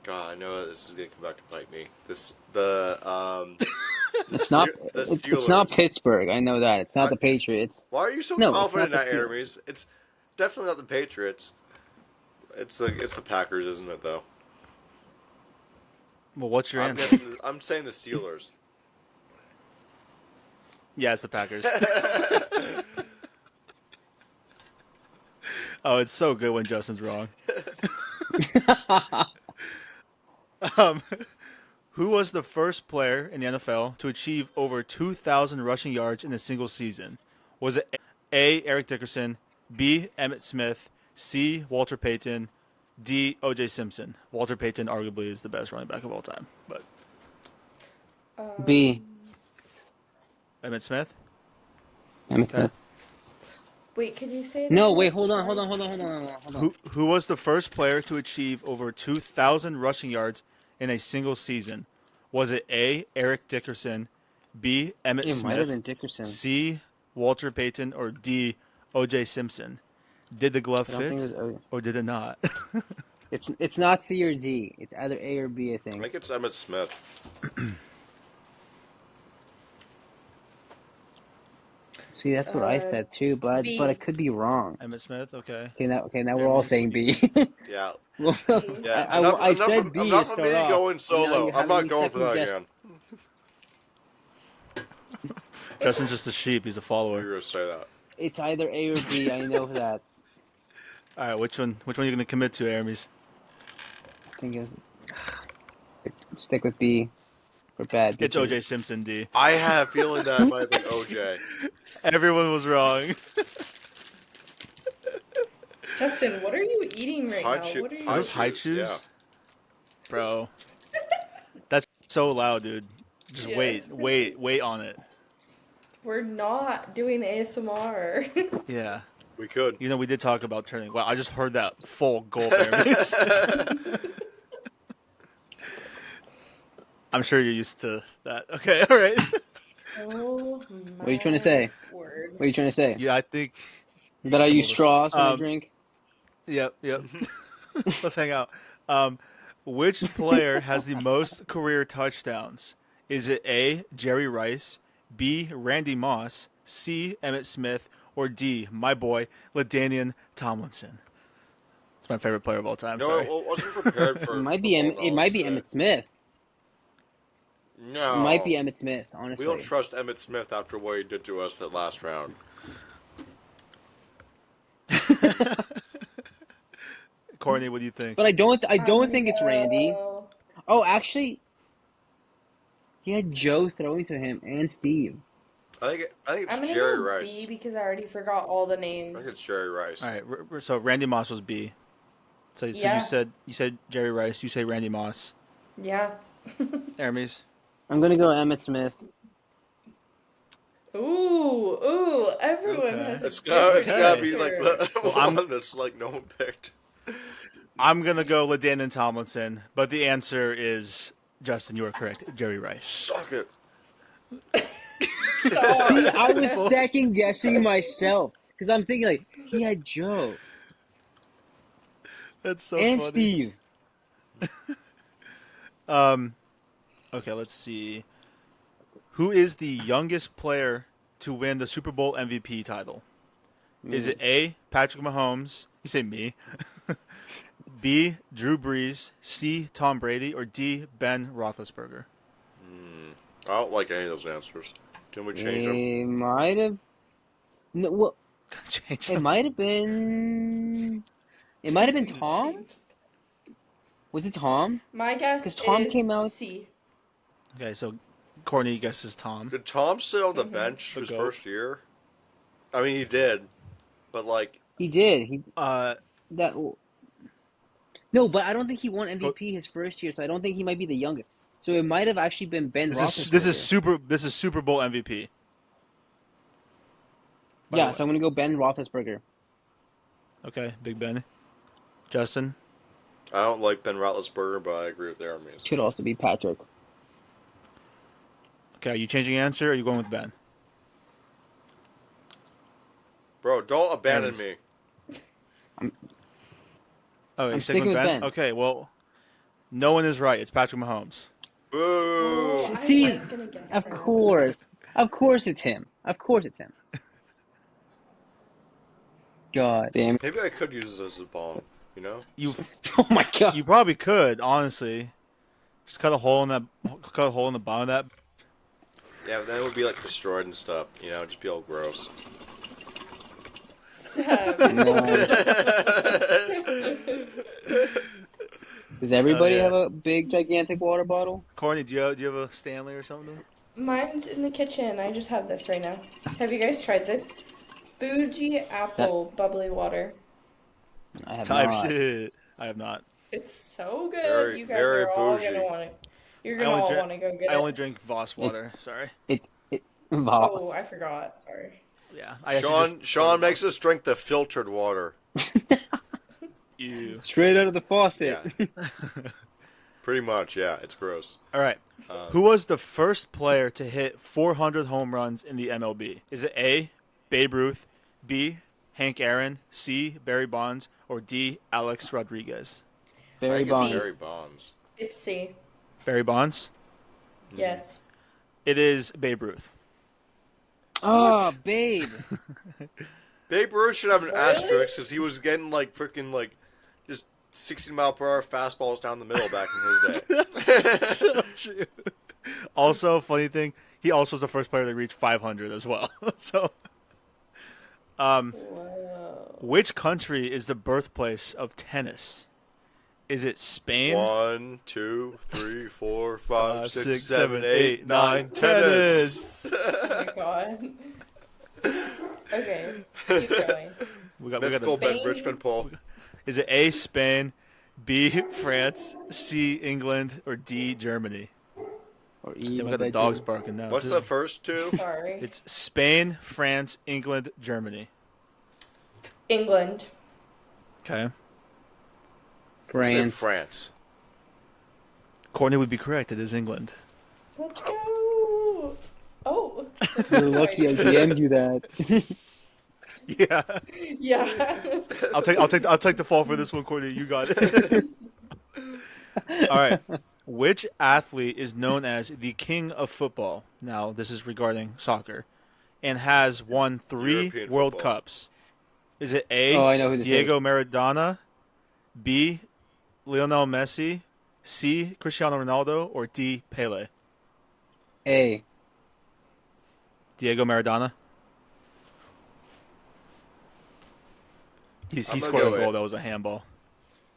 God, I know this is gonna come back to bite me. It's not. The It's not Steelers. Pittsburgh. I know that. It's not the Patriots. Why are you so No, it's confident in not that, the Aramys? It's definitely not the Patriots. It's the Packers, isn't it? Though. Well, what's your I'm answer? guessing. I'm saying the Steelers. Yeah, it's the Packers. Oh, it's so good when Justin's wrong. Um, Who was the first player in the NFL to achieve over 2,000 rushing yards in a single season? Was it A. Eric Dickerson, B. Emmitt Smith, C. Walter Payton, D. O.J. Simpson? Walter Payton arguably is the best running back of all time, but B. Emmitt Smith? Emmitt Okay. Smith. Wait, can you say that? No, again? wait, hold on. Who was the first player to achieve over 2,000 rushing yards in a single season? Was it A. Eric Dickerson, B. Emmitt It might have been Smith, Dickerson. C. Walter Payton, or D. O.J. Simpson? Did the glove I don't think fit, it was O. or did it not? It's not C or D. It's either A or B, I I think. think it's Emmitt Smith. See, that's what I said too, but B. I could be wrong. Emmitt Smith, okay. Okay, now we're all saying B. Yeah. Well, Yeah. I said B to enough of start me off. going Now solo. you I'm have not me going for that second again. Justin's just a sheep. He's a You're follower. going to say that. It's either A or B. I know that. All right, which one are you going to commit to, Aramys? I think stick with B for bad. It's O.J. Simpson, D. I have a feeling that might have been OJ. Everyone was wrong. Justin, what are you eating right now? What are you? Those high chews? Yeah. Bro. That's so loud, dude. Just Yeah, wait, it's wait on it. We're not doing ASMR. Yeah. We could. You know, we did talk about turning. Wow, I just heard that full gulp, Aramys. I'm sure you're used to that. Okay, all right. Oh, What are you trying to say? word. What are you trying to say? Yeah, I think. That I use straws when I Um, drink? Yep. Let's hang out. Which player has the most career touchdowns? Is it A. Jerry Rice, B. Randy Moss, C. Emmitt Smith, or D. My boy LaDainian Tomlinson? It's my favorite player of all time. No, Sorry. I wasn't prepared for. It might be Emmitt Smith. No. It might be Emmitt Smith, honestly. We don't trust Emmitt Smith after what he did to us that last round. Courtney, what do you think? But I don't I'm think it's gonna Randy. go- Oh, actually, he had Joe throwing to him and Steve. I think it's I'm gonna Jerry go Rice. B because I already forgot all the I names. think it's Jerry Rice. All right. So Randy Moss was B. So Yeah. you said Jerry Rice. You say Randy Moss. Yeah. Aramys. I'm gonna go Emmitt Smith. Ooh, everyone Okay. has a It's gotta be different like answer. the Well, one that's like no one picked. I'm gonna go LaDainian Tomlinson, but the answer is Justin. You are correct. Jerry Rice. Suck it. Stop. See, I was second guessing myself because I'm thinking like he had Joe That's so and funny. Steve. Okay, let's see. Who is the youngest player to win the Super Bowl MVP title? Is it A. Patrick Mahomes? You say me. B. Drew Brees. C. Tom Brady. Or D. Ben Roethlisberger? I don't like any of those answers. Can we change them? It might have. No, well, Change it them. might have been. It might have been Tom. Was it Tom? My guess 'Cause Tom is came out- C. Okay, so Courtney guesses Tom. Did Tom sit on the bench The his goat. first year? I mean, he did, but like, He did. That. No, but I don't think he won MVP his first year, so I don't think he might be the youngest. So it might have actually been Ben Roethlisberger. This is Super Bowl MVP. By the Yeah, way. so I'm gonna go Ben Roethlisberger. Okay, Big Ben. Justin. I don't like Ben Roethlisberger, but I agree with Aramys. Could also be Patrick. Okay, are you changing your answer or are you going with Ben? Bro, don't abandon Aramys. me. Oh, you're I'm sticking with sticking with Ben? Ben. Okay, well, no one is right. It's Patrick Mahomes. Boo! Oh, I See, was gonna guess Of her. course it's him. Of course it's him. God damn. Maybe I could use this as a bomb. You know? You Oh my god. you probably could, honestly. Just cut a hole in the bottom of that. Yeah, but then it would be like destroyed and stuff. You know, just be all gross. Seb. Does everybody yeah. have a big, gigantic water bottle? Courtney, do you have a Stanley or something? Mine's in the kitchen. I just have this right now. Have you guys tried this? Fuji That apple bubbly water. I have Type not. shit. I have not. It's so good. Very, You guys very are all bougie. gonna want it. You're I gonna only all drink. want to go get I only it. drink Voss water. Sorry. It Voss. Oh, I forgot. Sorry. Yeah. I actually Sean makes us drink the filtered water. You. Straight out of the faucet. Yeah. Pretty much, yeah. It's gross. All right. Who was the first player to hit 400 home runs in the MLB? Is it A, Babe Ruth, B, Hank Aaron, C, Barry Bonds, or D, Alex Rodriguez? Barry I think it's Bonds. Barry Bonds. It's C. Barry Bonds? Yes. It is Babe Ruth. Oh, babe. Babe Ruth should have an Really? asterisk because he was getting like freaking like just 60-mile-per-hour fastballs down the middle back in his day. So true. Also, funny thing, he also was the first player to reach 500 as well. So, Whoa. which country is the birthplace of tennis? Is it Spain? 1, 2, 3, 4, 5, 6, 6, 7, 7, 8, 9, tennis. Oh my god. Okay. Keep going. We got Mythical the, Ben Spain. Richmond poll. is it A, Spain, B, France, C, England, or D, Germany? Or Yeah, E. we got the dogs barking now. What's too. the first two? Sorry. It's Spain, France, England, Germany. England. Okay. I said France. France. Courtney would be correct. It is England. Let's go. Oh. You're lucky I DM'd you that. Yeah. Yeah. I'll take the fall for this one, Courtney. You got it. All right. Which athlete is known as the king of football? Now, this is regarding soccer, and has won 3 European World football. Cups. Is it A, Oh, I know who this Diego Maradona, B, Lionel Messi, C, Cristiano Ronaldo, or D, Pele? A. Diego Maradona. He I'm gonna scored a go goal A. that was a handball.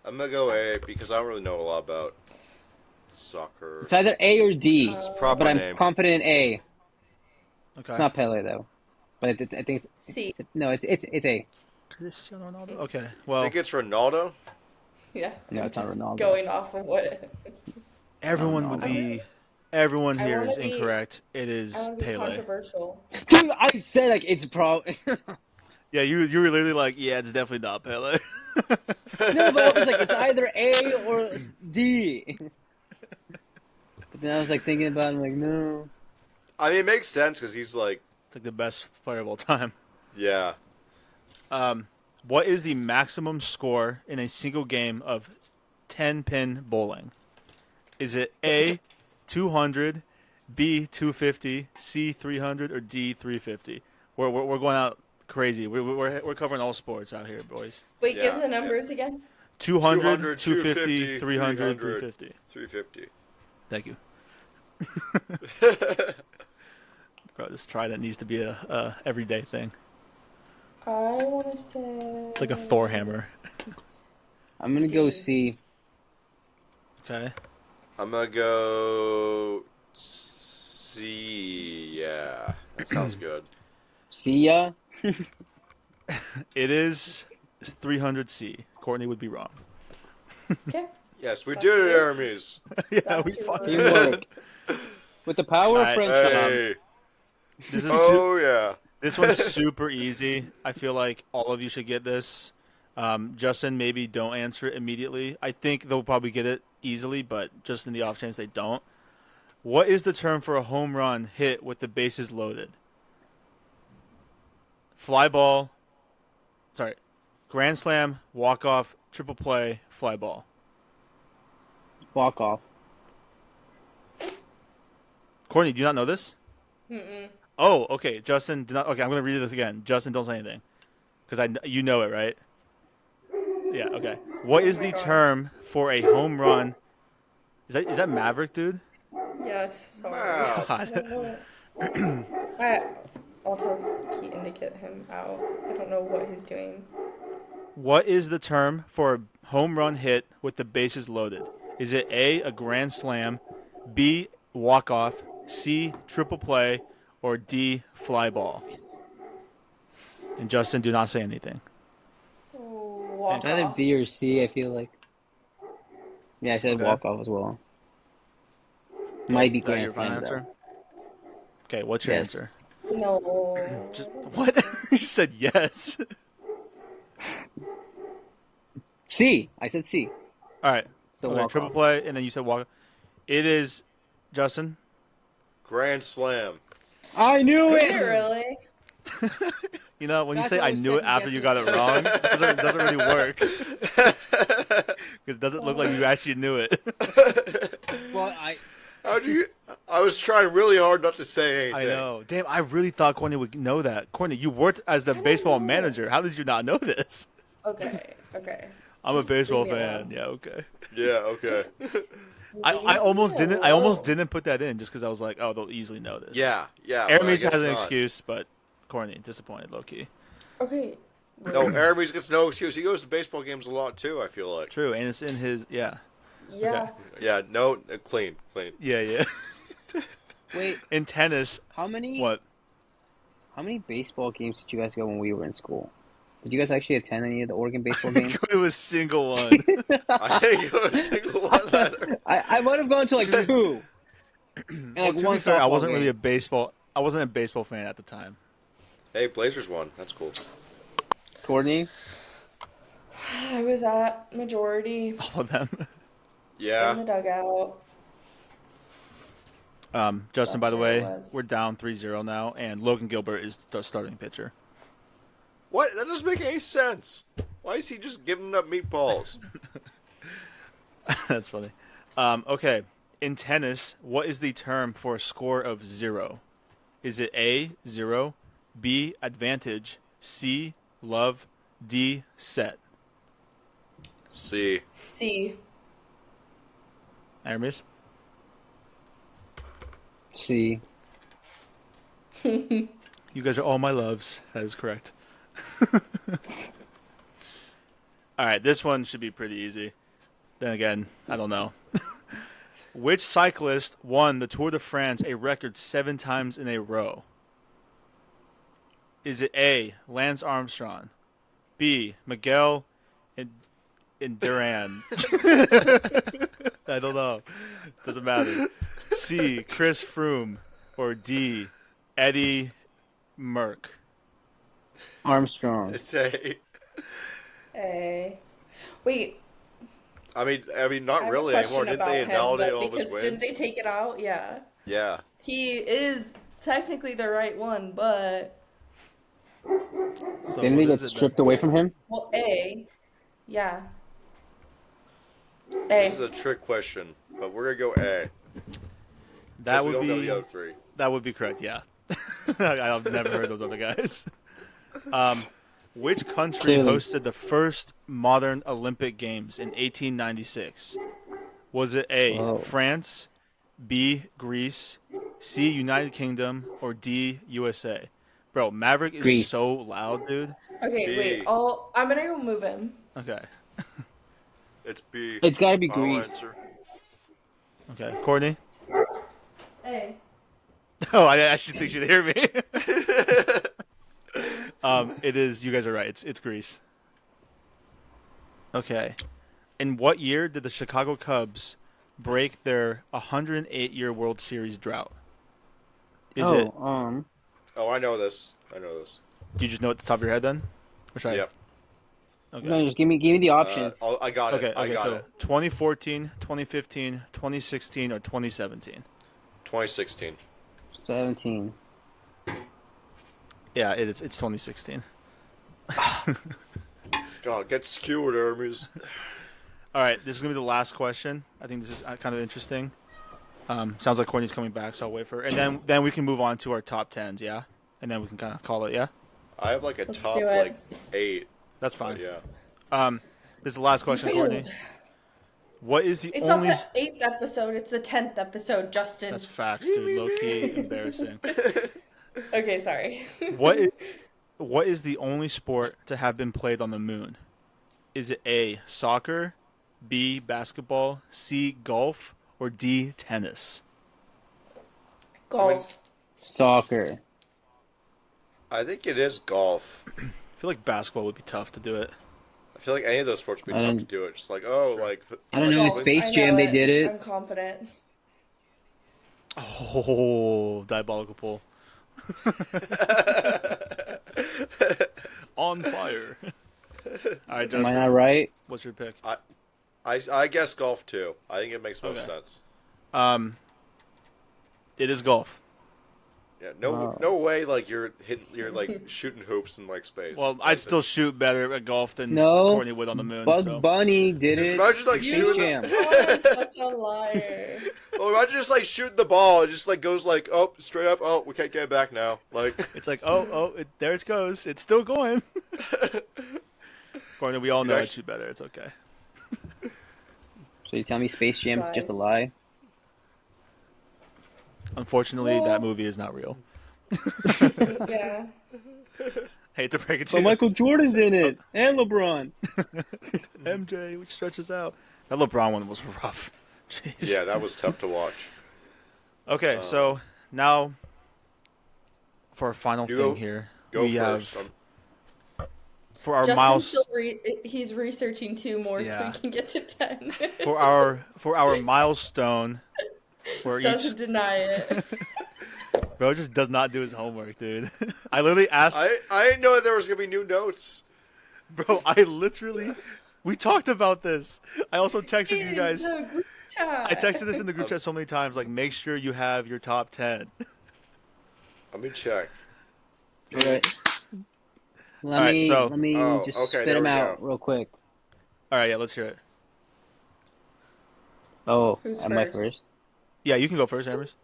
I'm gonna go A because I don't really know a lot about soccer. It's either A or D, It's proper but I'm name. confident in A. Okay. It's not Pele though, but I think C. no, it's A. Cristiano Ronaldo. Okay. I Well, think it's Ronaldo. Yeah. No, I'm it's not just Ronaldo. Going off of what. everyone would be. Everyone I here wanna is be- incorrect. It I is want to be Pele. controversial. Dude, I said like it's probably. Yeah, you were literally like, yeah, it's definitely not Pele. No, but I was like, it's either A or D. But then I was like thinking about it, I'm like, no. I mean, it makes sense because he's like, It's like the best player of all time. yeah. What is the maximum score in a single game of 10-pin bowling? Is it A, 200, B, 250, C, 300, or D, 350? We're going out crazy. We're covering all sports out here, boys. Wait, Yeah, give the numbers again. 200, 250, 250, 300, 300. 350. 350. Thank you. Bro, this trident needs to be a everyday thing. I want to say. It's like a Thor hammer. I'm gonna go D. C. Okay. I'm gonna go C. Yeah, that sounds good. See ya. It is 300C. Courtney would be wrong. Okay. Yes, we That's did it, it. Aramis. Yeah, we That's your fucking. word. Teamwork. With the power of Alright, friendship. Hey. This is Oh yeah. this one's super easy. I feel like all of you should get this. Justin, maybe don't answer it immediately. I think they'll probably get it easily, but just in the off chance they don't. What is the term for a home run hit with the bases loaded? Fly ball. Sorry. Grand slam, walk off, triple play, fly ball. Walk off. Courtney, do you not know this? Mm-mm. Oh, okay. Justin, do not. Okay, I'm gonna read this again. Justin, don't say anything, because you know it, right? Yeah. Okay. What is my the God. term for a home run? Is that Maverick, dude? Yes. Sorry. Wow. God. I'll tell Keaton to get him out. I don't know what he's doing. What is the term for a home run hit with the bases loaded? Is it A, a grand slam, B, walk off, C, triple play, or D, fly ball? And Justin, do not say anything. Walk It's either off. B or C, I feel like. Yeah, I said Okay. walk off as well. Okay, Might be is that your grand final slam, answer? though. Okay, what's your Yes. answer? No. Just what? You said yes. C. I said C. All right. So Okay, walk triple off. play, and then you said walk. It is Justin. Grand Slam. I knew Did it! it really? You know, when you That's say what I I was knew it second after you guessing. got it wrong, it doesn't really work. Because it doesn't look like you actually knew it. Well, How'd you? I was trying really hard not to say anything. I know. Damn, I really thought Courtney would know that. Courtney, you worked as the baseball know. manager. How did you not know this? Okay. I'm Just a baseball leave me fan. alone. Yeah, okay. Yeah. Okay. I Leave almost me didn't. I alone. almost didn't put that in just because I was like, oh, they'll easily know this. Yeah. Yeah. but I Aramys guess has an not. excuse, but Courtney disappointed, low key. Okay. No, Aramys gets no excuse. He goes to baseball games a lot too. I feel like. True, and it's in his Yeah. Okay. Yeah. No. Clean. yeah. wait, In tennis, how many what? how many baseball games did you guys go when we were in school? Did you guys actually attend any of the Oregon baseball games? It was single one. I didn't go to a single one either. I might have gone to like two. And Well, like to one be fair, I softball wasn't really game. a baseball. I wasn't a baseball fan at the time. Hey, Blazers won. That's cool. Courtney? I was at majority All of them. in the Yeah. dugout. Justin, That's by the where it way, was. we're down 3-0 now, and Logan Gilbert is the starting pitcher. What? That doesn't make any sense. Why is he just giving up meatballs? That's funny. Okay, in tennis, what is the term for a score of 0? Is it A, 0, B, advantage, C, love, D, set? C. C. Aramis? C. You guys are all my loves. That is correct. All right, this one should be pretty easy. Then again, I don't know. Which cyclist won the Tour de France a record 7 times in a row? Is it A, Lance Armstrong, B, Miguel Duran? I don't know. Doesn't matter. C, Chris Froome, or D, Eddie Merck? Armstrong. It's A. A. Wait. I mean, I not have really a anymore. question Didn't about they him, invalidate but all of his because wins? didn't they take it out? Yeah. Yeah. He is technically the right one, but So Didn't what he get is it then? stripped away from him? well, A. Yeah. This is A. a trick question, but we're gonna go A. That we would don't know be the other three. that would be correct. Yeah, I've never heard those other guys. Which country Clearly. hosted the first modern Olympic Games in 1896? Was it A, Whoa. France, B, Greece, C, United Kingdom, or D, USA? Bro, Maverick is Greece. so loud, dude. Okay, B. wait. I'm gonna go move him. Okay, It's B. It's gotta be Final Greece. answer. okay, Courtney. A. Oh, I actually think she'd hear me. It is. You guys are right. It's Greece. Okay. In what year did the Chicago Cubs break their 108-year World Series drought? Is it? Oh, I know this. Do you just know at the top of your head then? Or should I? Yep. Okay. No, just give me the options. I got it. Okay. I Okay. got So it. 2014, 2015, 2016, or 2017? 2016. 17. Yeah, it is. It's 2016. God, get skewered, Hermes. All right. This is gonna be the last question. I think this is kind of interesting. Sounds like Courtney's coming back, so I'll wait for her. And then we can move on to our top tens, yeah? And then we can kind of call it, yeah? I have like a Let's top do it. like 8. That's But fine. yeah. This is the last question, failed. Courtney. What is the It's only... not the 8th episode, it's the 10th episode, Justin. That's facts, dude. Low-key embarrassing. Okay, sorry. What is the only sport to have been played on the moon? Is it A, soccer, B, basketball, C, golf, or D, tennis? Golf. Soccer. I think it is golf. I feel like basketball would be tough to do it. I feel like any of those sports would be I tough don't- to do it. Just like, oh, like I don't know. In Golf. Space I know Jam, they it. did it. I'm confident. Oh, diabolical pull. On fire. All right, Am I Justin, not right? what's your pick? I guess golf too. I think it makes most Okay. sense. It is golf. Yeah, Wow. no way. Like you're like shooting hoops in like space. Well, I'd still shoot better at golf than No. Courtney would on the moon. Bugs so. Bunny did Just it. imagine like Space shooting. Jam. Oh, I'm such a liar. Oh, imagine just like shooting the ball. It just like goes like straight up. Oh, we can't get it back now. Like It's like, there it goes. It's still going. Courtney, we all know I'd shoot better. It's okay. So you tell me Space Jam's just a Lies. lie? Unfortunately, Well- that movie is not real. Yeah. Hate to break it to But you. Michael Jordan's in it, and LeBron. MJ, which stretches out. That LeBron one was rough. Jeez. yeah, that was tough to watch. Okay, so now for our final You thing go- here, Go we first. have for our Justin's miles still he's researching 2 more so Yeah. we can get to 10. for our milestone. For Doesn't each deny it. bro just does not do his homework, dude. I literally asked, I didn't know that there was gonna be new notes. bro. We talked about this. I also texted you guys. In the group chat. I texted this in the group chat so many times. Like, make sure you have your top 10. Let me check. All right. Let Alright, me so- let me Oh, just okay, spit there them we out go. real quick. All right, yeah, let's hear it. Oh, Who's am I first? first? Yeah, you can go first, Amers.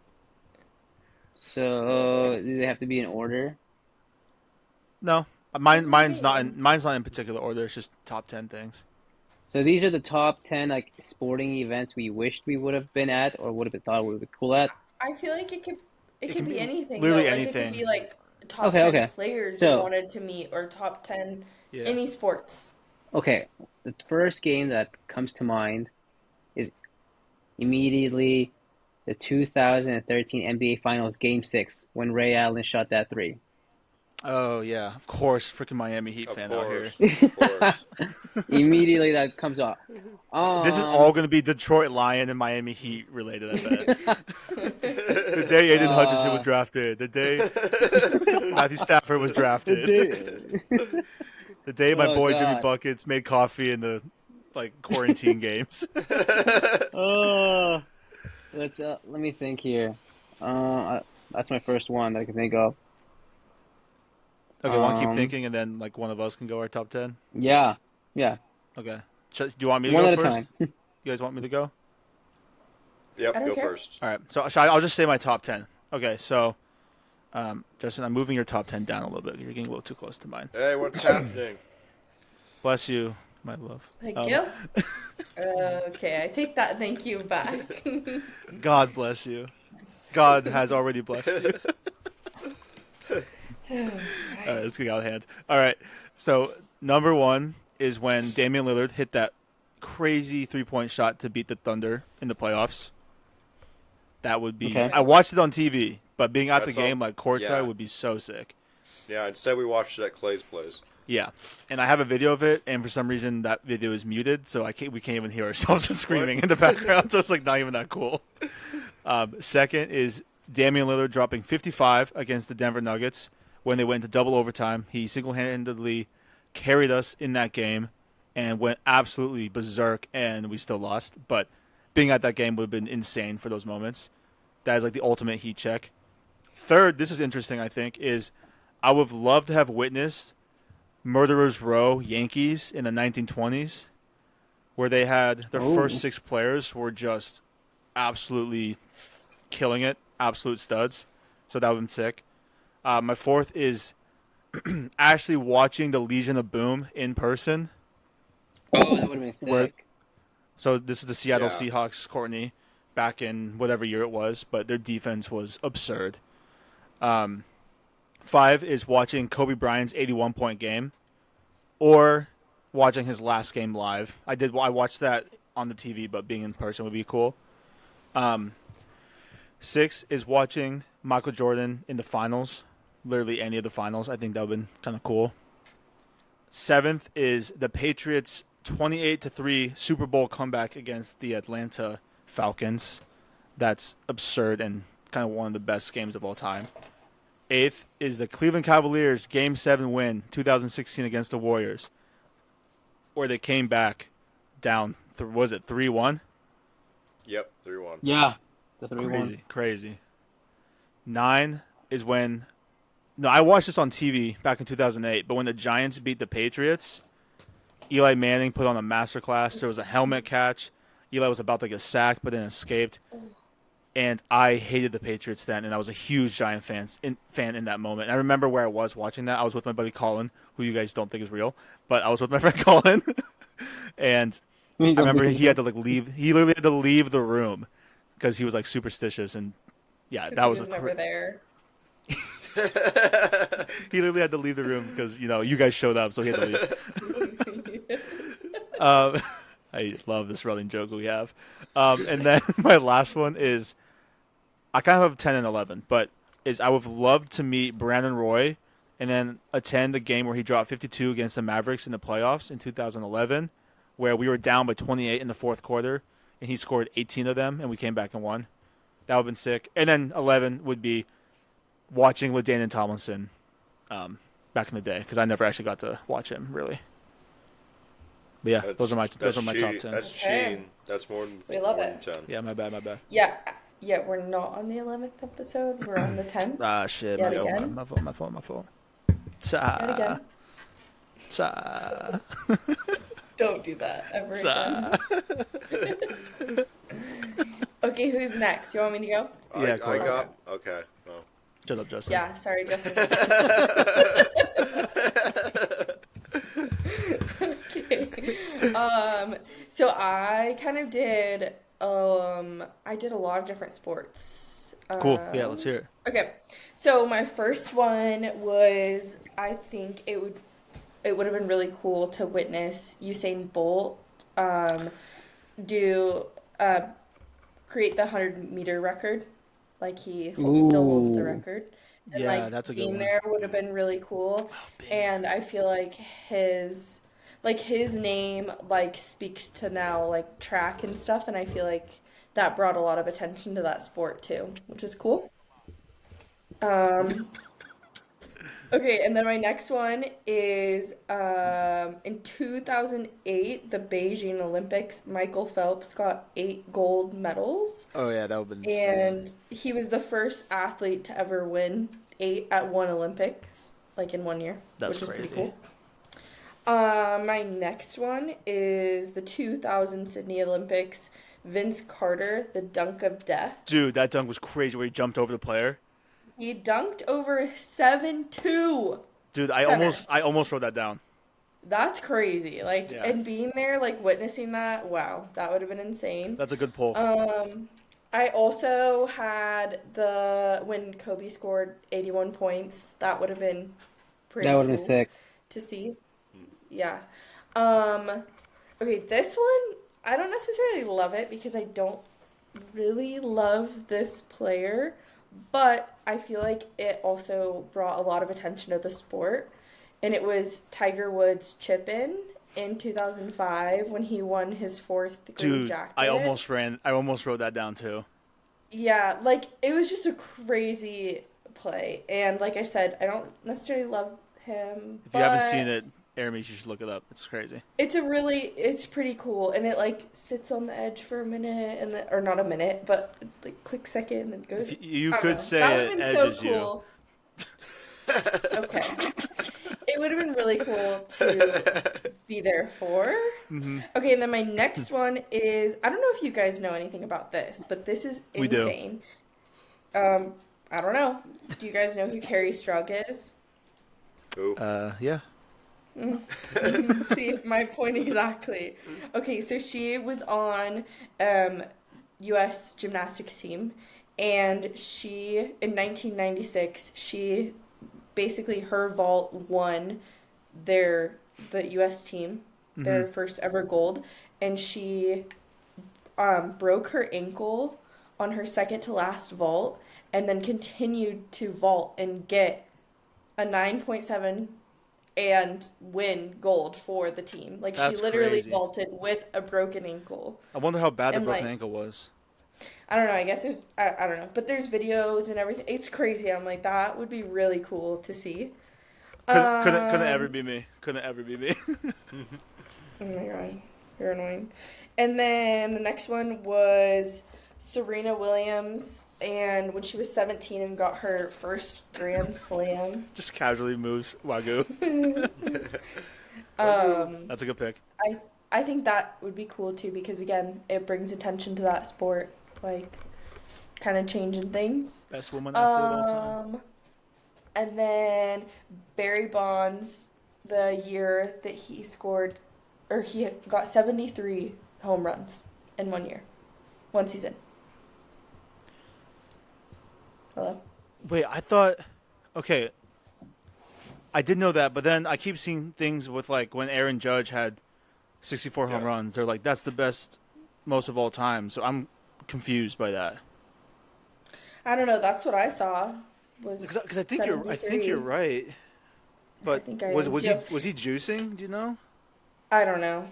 So do they have to be in order? No, mine's not in particular order. It's just top 10 things. So these are the top 10 like sporting events we wished we would have been at or would have been thought we would be cool at. I feel like it could can be be anything. literally though. Like, anything. It could be like top Okay, 10 okay. players So- you wanted to meet or top 10 Yeah. any sports. Okay, the first game that comes to mind is immediately the 2013 NBA Finals Game 6 when Ray Allen shot that three. Oh yeah, of course, freaking Miami Heat Of fan out here. course, of course. Immediately that comes up. This is all going to be Detroit Lion and Miami Heat related, I bet. The day Aiden Hutchinson was drafted. The day Matthew Stafford was drafted. The day my Oh, boy Jimmy God. Buckets made coffee in the quarantine games. Oh, let me think here. That's my first one that I can think of. Okay, want to keep Um, thinking, and then one of us can go our top 10. Yeah. Okay. Do you want me to One go at a first? time. You guys want me to go? Yep, I don't go care. first. All right. So I'll just say my top 10. Okay. So, Justin, I'm moving your top 10 down a little bit. You're getting a little too close to mine. Hey, what's happening? Bless you, my love. Thank Um, you. Okay, I take that thank you back. God bless you. God has already blessed you. All right, let's get out of hand. All right. So, number 1 is when Damian Lillard hit that crazy 3-point shot to beat the Thunder in the playoffs. That would be. Okay. I watched it on TV, but being at That's the game, courtside, yeah. would be so sick. Yeah, instead we watched it at Clay's place. Yeah, and I have a video of it, and for some reason that video is muted, so we can't even hear ourselves screaming in the background. So it's not even that cool. Second is Damian Lillard dropping 55 against the Denver Nuggets when they went into double overtime. He single-handedly carried us in that game and went absolutely berserk, and we still lost. But being at that game would have been insane for those moments. That is the ultimate heat check. Third, this is interesting, I think, is I would have loved to have witnessed Murderers Row Yankees in the 1920s, where they had their first 6 players were just absolutely killing it, absolute studs. So that would have been sick. My fourth is actually watching the Legion of Boom in person. Oh, that would have been sick. Where- So this is the Seattle Yeah. Seahawks, Courtney, back in whatever year it was, but their defense was absurd. 5 is watching Kobe Bryant's 81-point game, or watching his last game live. I watched that on the TV, but being in person would be cool. 6 is watching Michael Jordan in the finals, literally any of the finals. I think that would have been kind of cool. 7th is the Patriots 28-3 Super Bowl comeback against the Atlanta Falcons. That's absurd and kind of one of the best games of all time. 8th is the Cleveland Cavaliers Game 7 win 2016 against the Warriors, where they came back down, was it 3-1? Yep, 3-1. Yeah, the 3-1. Crazy. 9 is when... No, I watched this on TV back in 2008, but when the Giants beat the Patriots, Eli Manning put on a masterclass. There was a helmet catch. Eli was about to get sacked, but then escaped. And I hated the Patriots then, and I was a huge Giant fan in that moment. And I remember where I was watching that. I was with my buddy Colin, who you guys don't think is real, but I was with my friend Colin. And I remember he had to leave. He literally had to leave the room because he was like superstitious, and yeah, that was never there. He literally had to leave the room because you guys showed up, so he had to leave. I love this running joke we have. And then my last one is, I kind of have 10 and 11, but I would love to meet Brandon Roy and then attend the game where he dropped 52 against the Mavericks in the playoffs in 2011, where we were down by 28 in the fourth quarter, and he scored 18 of them, and we came back and won. That would have been sick. And then 11 would be watching LaDainian Tomlinson back in the day, because I never actually got to watch him, really. But yeah, those are my top 10. That's cheating. That's more than We love more it. than 10. Yeah, my bad. Yeah, we're not on the 11th episode. We're on the 10th. Ah, shit. Yet again? My fault. Yet again. Sa. Don't do that ever again. Okay, who's next? You want me to go? Yeah, I cool. got. Okay. Well. Shut up, Justin. Yeah, sorry, Justin. Okay. So I kind of did. I did a lot of different sports. Cool. Yeah, let's hear it. Okay, so my first one was, I think it would have been really cool to witness Usain Bolt create the 100-meter record. Like he still holds the record. And Yeah, that's a good being one. there would have been really cool. And I feel like his name speaks to now track and stuff, and I feel like that brought a lot of attention to that sport too, which is cool. Okay, and then my next one is in 2008, the Beijing Olympics, Michael Phelps got 8 gold medals. Oh, yeah, that would have been insane. And he was the first athlete to ever win 8 at one Olympics, in 1 year. That's which crazy. Is pretty cool. My next one is the 2000 Sydney Olympics, Vince Carter, the dunk of death. Dude, that dunk was crazy where he jumped over the player. He dunked over 7-2. Dude, I almost wrote that down. That's crazy. Yeah. And being there, witnessing that, wow, that would have been insane. That's a good pull. I also had when Kobe scored 81 points. That would have been pretty That would have cool been sick. to see. Yeah. Okay, this one, I don't necessarily love it because I don't really love this player, but I feel like it also brought a lot of attention to the sport. And it was Tiger Woods' chip-in 2005 when he won his 4th green Dude, jacket. I almost wrote that down too. Yeah, it was just a crazy play. And like I said, I don't necessarily love him. If you haven't seen it, Aramys, you should look it up. It's crazy. It's pretty cool. And it sits on the edge for a minute, or not a minute, but quick second, and then goes. You I don't could know. say That it would've been so edges you. cool. Okay. It would have been really cool to be there for. Mm-hmm. Okay, and then my next one is, I don't know if you guys know anything about this, but this is We do. insane. I don't know. Do you guys know who Carrie Strug is? Ooh. Yeah. See, my point exactly. Okay, so she was on U.S. gymnastics team, and in 1996, her vault won the U.S. team, their first ever gold, and she broke her ankle on her second to last vault and then continued to vault and get a 9.7 and win gold for the team. Like, she That's literally crazy. vaulted with a broken ankle. I wonder how bad the And, broken like, ankle was. I don't know. I guess it was, I don't know. But there's videos and everything. It's crazy. I'm like, that would be really cool to see. Couldn't ever be me. Couldn't ever be me. Oh my god, you're annoying. And then the next one was Serena Williams, and when she was 17 and got her first Grand Slam. Just casually moves Wagyu. That's a good pick. I think that would be cool too because again, it brings attention to that sport, like kind of changing things. Best woman athlete of all time. And then Barry Bonds, the year that he scored, or he got 73 home runs in 1 year, one season. Hello? Wait, I thought. Okay, I did know that, but then I keep seeing things with like when Aaron Judge had 64 home Yeah. runs. They're like that's the best, most of all time. So I'm confused by that. I don't know. That's what I saw. Was Because I think you're right. But think I was am was too. he was he juicing? Do you know? I don't know.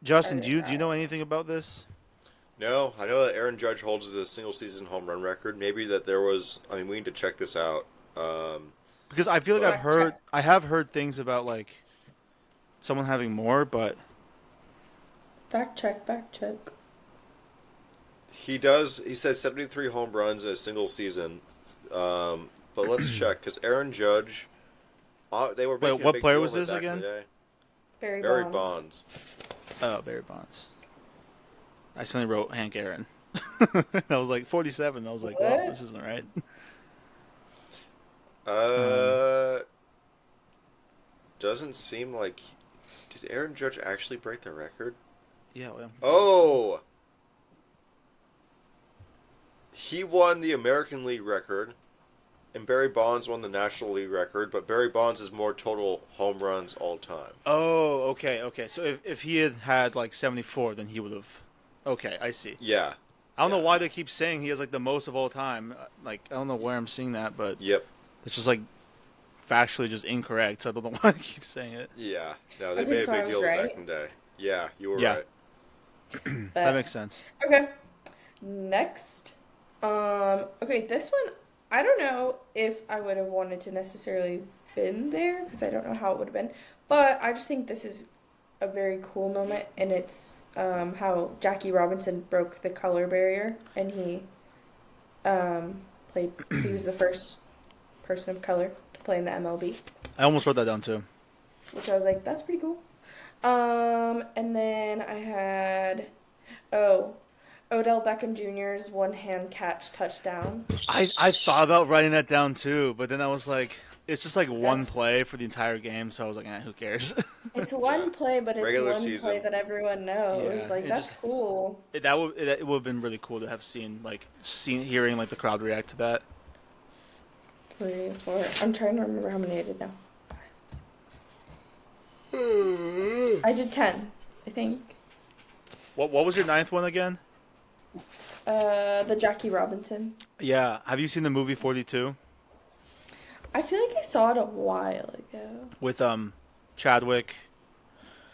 Justin, I- do you know anything about this? No, I know that Aaron Judge holds the single season home run record. Maybe that there was. I mean, we need to check this out. Because I feel like Well, I have heard things about like someone having more, but Fact check. He does. He says 73 home runs in a single season. But let's check because Aaron Judge. They were Wait, making a what big player deal was of it this back in again? the day. Barry Barry Bonds. Bonds. oh, Barry Bonds. I accidentally wrote Hank Aaron. I was like 47. I was like, well, What? this isn't right. Doesn't seem like. Did Aaron Judge actually break the record? Yeah. Well, Oh! He won the American League record, and Barry Bonds won the National League record, but Barry Bonds is more total home runs all time. oh, okay. So if he had like 74, then he would have. Okay, I see. Yeah. I don't know why they keep saying he has like the most of all time. Like I don't know where I'm seeing that, but Yep. it's just like factually just incorrect. So I don't know why they keep saying it. Yeah. No, they Okay, made a so I big was deal of it right? back in the day. Yeah, you were Yeah. right. But, That makes sense. okay. Next. Okay, this one, I don't know if I would have wanted to necessarily been there because I don't know how it would have been, but I just think this is a very cool moment, and it's how Jackie Robinson broke the color barrier, and he played. He was the first person of color to play in the MLB, I almost wrote that down too. which I was like, that's pretty cool. And then I had Odell Beckham Jr.'s one-hand catch touchdown. I thought about writing that down too, but then I was like, it's just like one That's- play for the entire game, so I was like, who cares? It's one play, but it's Regular one season. play that everyone knows. Yeah, Like it that's just- cool. it would have been really cool to have hearing like the crowd react to that. 3, 4. I'm trying to remember how many I did now. I did 10, I think. What was your ninth one again? The Jackie Robinson. Yeah, have you seen the movie 42 I feel like I saw it a while ago. with Chadwick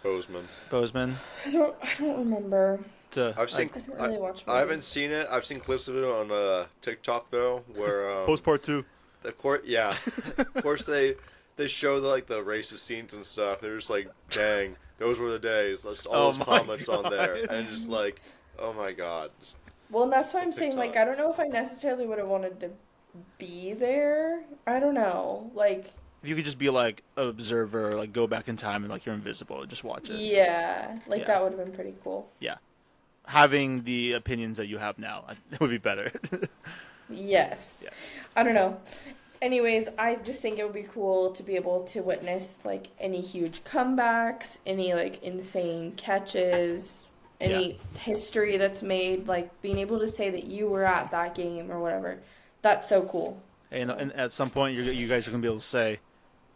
Boseman. Boseman? I don't remember. I've seen. I don't really watch I haven't movies. seen it. I've seen clips of it on TikTok though, where Post Part 2. the court. Yeah, of course they show the racist scenes and stuff. They're just like, dang, those were the days. Just all Oh those my comments on there, God. and just like, oh my god. Just- Well, and that's why I'm saying, like, TikTok. I don't know if I necessarily would have wanted to be there. I don't know. Like, If you could just be like an observer, or, like go back in time and like you're invisible, and just watch it. yeah. Like, Yeah. that would have been pretty cool. Yeah. Having the opinions that you have now, it would be better. Yes. Yes. I don't know. Anyways, I just think it would be cool to be able to witness, like, any huge comebacks, any, like, insane catches, any history that's made, like, being able to say that you were at that game or whatever. That's so cool. And at some point, you guys are gonna be able to say,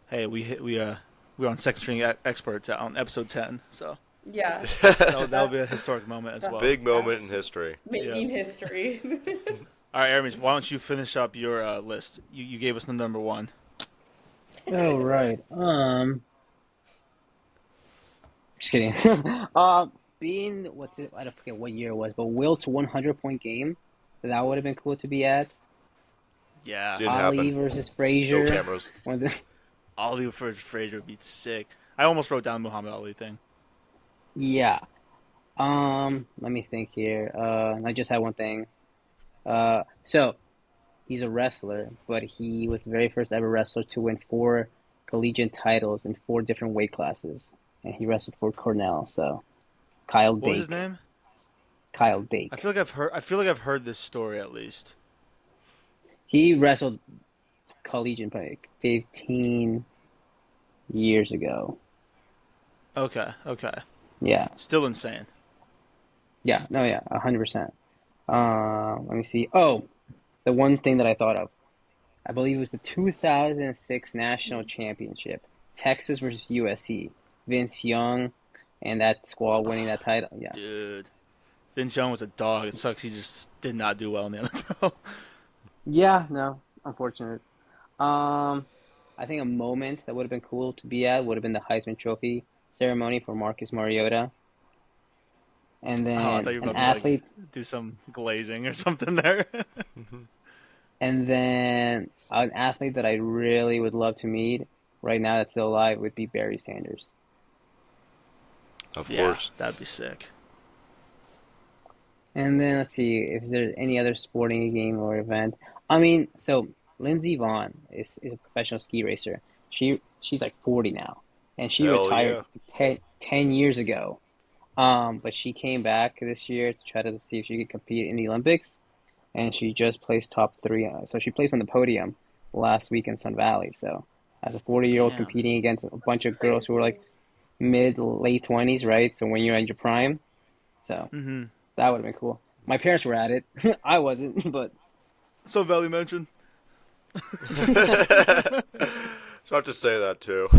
"Hey, we're on Second String Experts on episode 10." So Yeah, That'll be a historic moment as well. Big moment That's in history. making history. All right, Aramis, why don't you finish up your list? You gave us the number one. Oh right. Just kidding. Being what's it? I don't forget what year it was, but Wilt's 100-point game. That would have been cool to be at. Yeah, Didn't Ali happen. versus No Frazier. cameras. One of the- Ali for Frazier would be sick. I almost wrote down the Muhammad Ali thing. Yeah. Let me think here. I just had one thing. So he's a wrestler, but he was the very first ever wrestler to win 4 collegiate titles in 4 different weight classes, and he wrestled for Cornell. So Kyle What was his Dake. name? Kyle Dake. I feel like I've heard this story at least. He wrestled collegiate like 15 years ago. Okay. Yeah. Still insane. Yeah. No. Yeah. 100%. Let me see. Oh, the one thing that I thought of. I believe it was the 2006 National Championship, Texas versus USC. Vince Young and that squad winning that title. Yeah. Dude, Vince Young was a dog. It sucks he just did not do well in the NFL. Yeah. No. Unfortunate. I think a moment that would have been cool to be at would have been the Heisman Trophy ceremony for Marcus Mariota. And Oh, I thought then you were an about to athlete, do some glazing or something there. and then an athlete that I really would love to meet right now that's still alive would be Barry Sanders. Of Yeah, course. that'd be sick. And then let's see if there's any other sporting game or event. I mean, so Lindsey Vonn is a professional ski racer. She's like 40 now, and she Hell retired yeah. 10 years ago. But she came back this year to try to see if she could compete in the Olympics, and she just placed top 3. So she placed on the podium last week in Sun Valley. So as a 40-year-old Damn. competing against a bunch of girls who were Crazy. like mid, late 20s, right? So when you're at your prime, so Mm-hmm. that would have been cool. My parents were at it. I wasn't, but So Valley mentioned. So I have to say that too.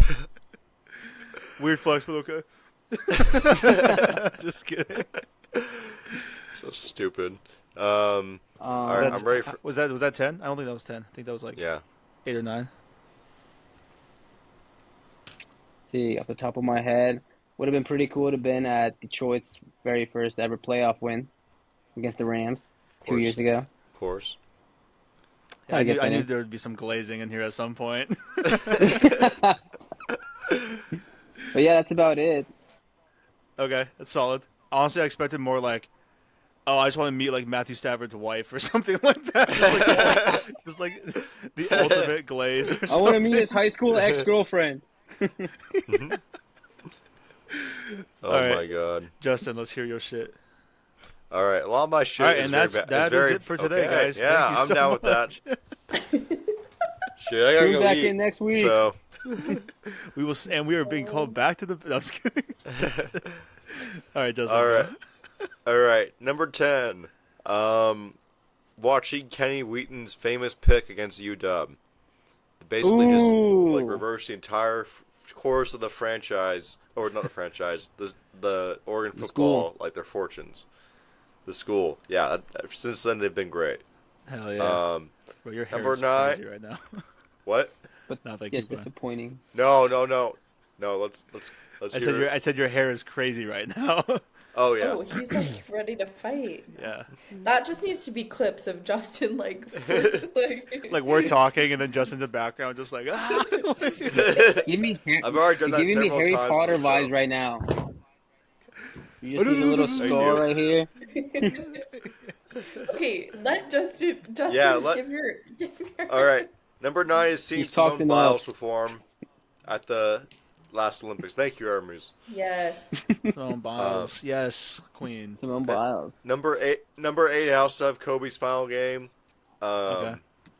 Weird flex, but okay. Just kidding. So stupid. Was Alright, that, I'm ready for. was that 10? I don't think that was 10. I think that was like Yeah. 8 or 9. see, off the top of my head, would have been pretty cool to have been at Detroit's very first ever playoff win against the Rams 2 course. years ago. Of course. Yeah, I get I knew that. there would be some glazing in here at some point. But yeah, that's about it. Okay, that's solid. Honestly, I expected more like, oh, I just want to meet like Matthew Stafford's wife or something like that. Just like the ultimate glaze or I want to something. meet his high school ex-girlfriend. Oh Alright. my god. Justin, let's hear your shit. Alright, a lot of my shit Alright, is and very that's bad. that is it for today, okay. guys. Yeah, Thank you I'm so down with much. that. Shit, I gotta Tune go back eat. in next week. So, We are being called back to the. No, I'm just kidding. All right, Justin. alright. Alright, number 10. Watching Kenny Wheaton's famous pick against UW. Basically just like Ooh. reverse the entire course of the franchise, or not the franchise, the Oregon The football, like their fortunes. The school. Yeah, since then they've been great. Hell yeah. Um, Bro, your hair number is 9. crazy right now. What? But No, thank yeah, you. Go ahead. disappointing. No. Let's I hear it. said your hair is crazy right now. Oh yeah. Oh, he's like ready to fight. Yeah. That just needs to be clips of Justin like Like we're talking and then Justin's in the background just like ah. Give me I've already done you're that giving me several Harry times Potter on the vibes show. right now. You just need a little Thank score you. right here. Okay, let Justin Yeah, give your All right. Number 9 is seeing He's talked Simone enough. Biles perform at the last Olympics. Thank you, Aramys. Yes. Simone Biles. Yes, Queen. Simone Biles. Number 8 I also have Kobe's final game. Okay.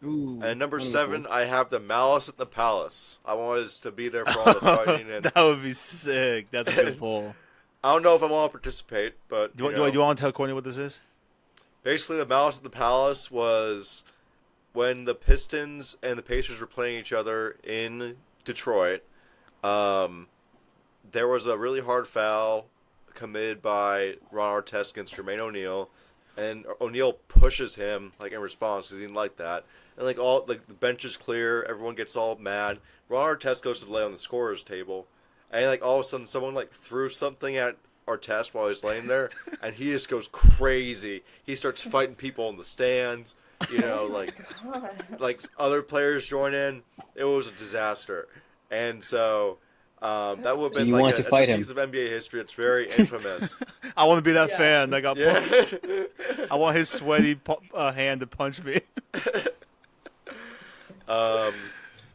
Ooh, And number that'd be 7, cool. I have the Malice at the Palace. I wanted us to be there for all the fighting, and That would be sick. That's a good pull. I don't know if I want to participate, but Do you want to tell Courtney what this is? basically the Malice at the Palace was when the Pistons and the Pacers were playing each other in Detroit. There was a really hard foul committed by Ron Artest against Jermaine O'Neal, and O'Neal pushes him like in response because he didn't like that, and like all like the bench is clear, everyone gets all mad. Ron Artest goes to lay on the scorer's table, and like all of a sudden someone like threw something at Artest while he's laying there, and he just goes crazy. He starts fighting people in the stands. You know, like other players join in. It was a disaster, and so that would have been You like want to that's fight a him. piece of NBA history that's very infamous. I want to be that Yeah. fan that got Yeah. punched. I want his sweaty hand to punch me.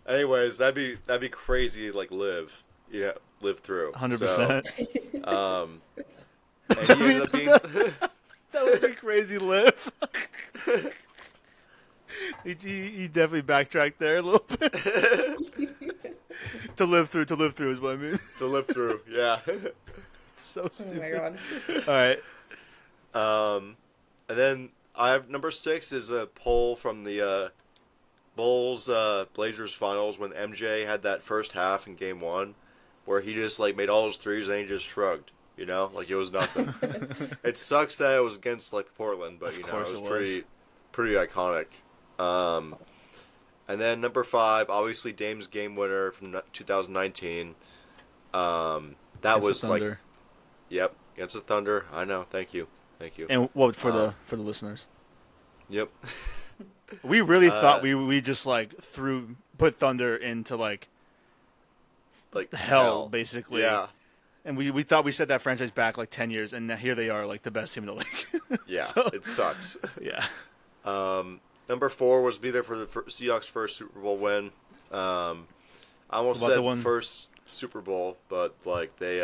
Anyways, that'd be crazy. Like live through. 100%. So, and he ended up being. That would be crazy, live. He definitely backtracked there a little bit. to live through is what I mean. To live through, yeah. So Oh stupid. my god. All right. And then I have number 6 is a poll from the Bulls Blazers finals when MJ had that first half in Game 1, where he just like made all his threes and he just shrugged, you know, like it was nothing. It sucks that it was against like Portland, but Of you know course it was it was. pretty iconic. And then number 5, obviously Dame's game winner from 2019. That Against was the like, Thunder. yep, against the Thunder. I know. Thank you. And what for the listeners? Yep. We really thought we just like put Thunder into like Like hell, basically. Yeah. And we thought we set that franchise back like 10 years, and now here they are, like the best team in the league. Yeah. So- It sucks. Yeah. Number 4 was be there for the Seahawks' first Super Bowl win. I almost What about said the one- first Super Bowl, but like they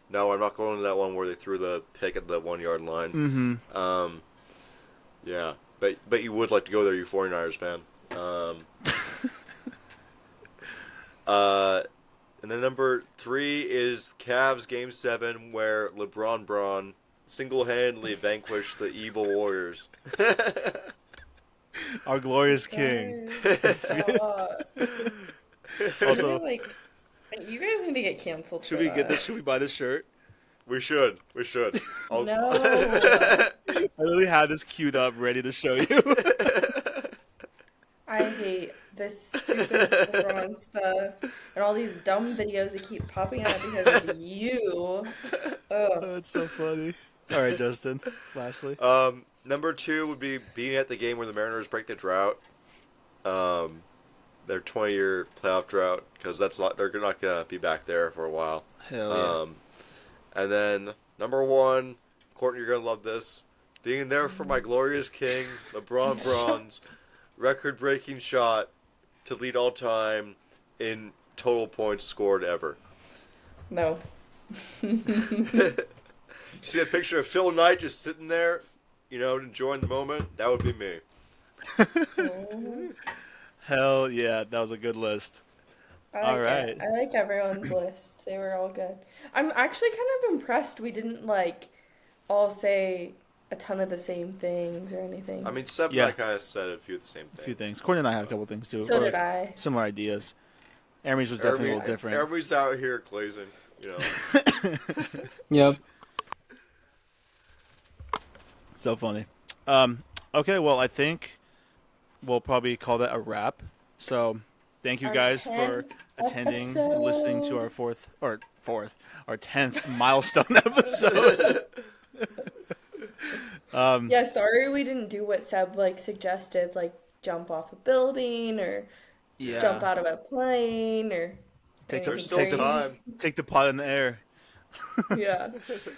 no, I'm not going to that one where they threw the pick at the 1 yard line. Mm-hmm. Yeah, but you would like to go there, you 49ers fan. And then number 3 is Cavs Game 7, where LeBron Braun single-handedly vanquished the evil Warriors. Our glorious king. Also, Like, you guys need to get canceled. should for we get that. this? Should we buy this shirt? We should. I'll- No. I literally had this queued up, ready to show you. I hate this stupid LeBron stuff and all these dumb videos that keep popping up because of you. Ugh. That's so funny. All right, Justin. Lastly, Number 2 would be being at the game where the Mariners break the drought. Their 20-year playoff drought, because they're not gonna be back there for a while. hell yeah. And then number 1, Courtney, you're gonna love this. Being there for my glorious king, LeBron Braun's record-breaking shot to lead all time in total points scored ever. No. See a picture of Phil Knight just sitting there, you know, enjoying the moment? That would be me. Hell yeah, that was a good list. I like All right. it. I like everyone's list. They were all good. I'm actually kind of impressed we didn't like all say a ton of the same things or anything. I mean, Seb Yeah. and I kind of said a few of the same A things. few things. Courtney and I had a couple things too. So or did I. Similar ideas. Aramys was definitely a little different. Everybody's out here glazing, you know. Yep. So funny. Okay, well, I think we'll probably call that a wrap. So, thank you Our guys for 10th attending, and listening to episode. our 10th milestone episode. Yeah, sorry we didn't do what Seb like suggested, like jump off a building or Yeah. jump out of a plane or Take anything There's still crazy. time. Take the pot in the air. Yeah.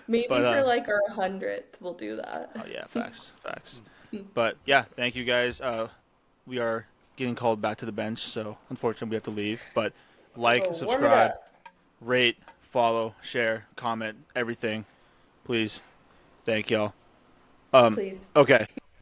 Maybe But, for like our 100th we'll do that. Oh yeah, facts. But yeah, thank you guys. We are getting called back to the bench, so unfortunately we have to leave. But like, Oh, warm it subscribe, up. rate, follow, share, comment, everything, please. Thank y'all. Please. Okay.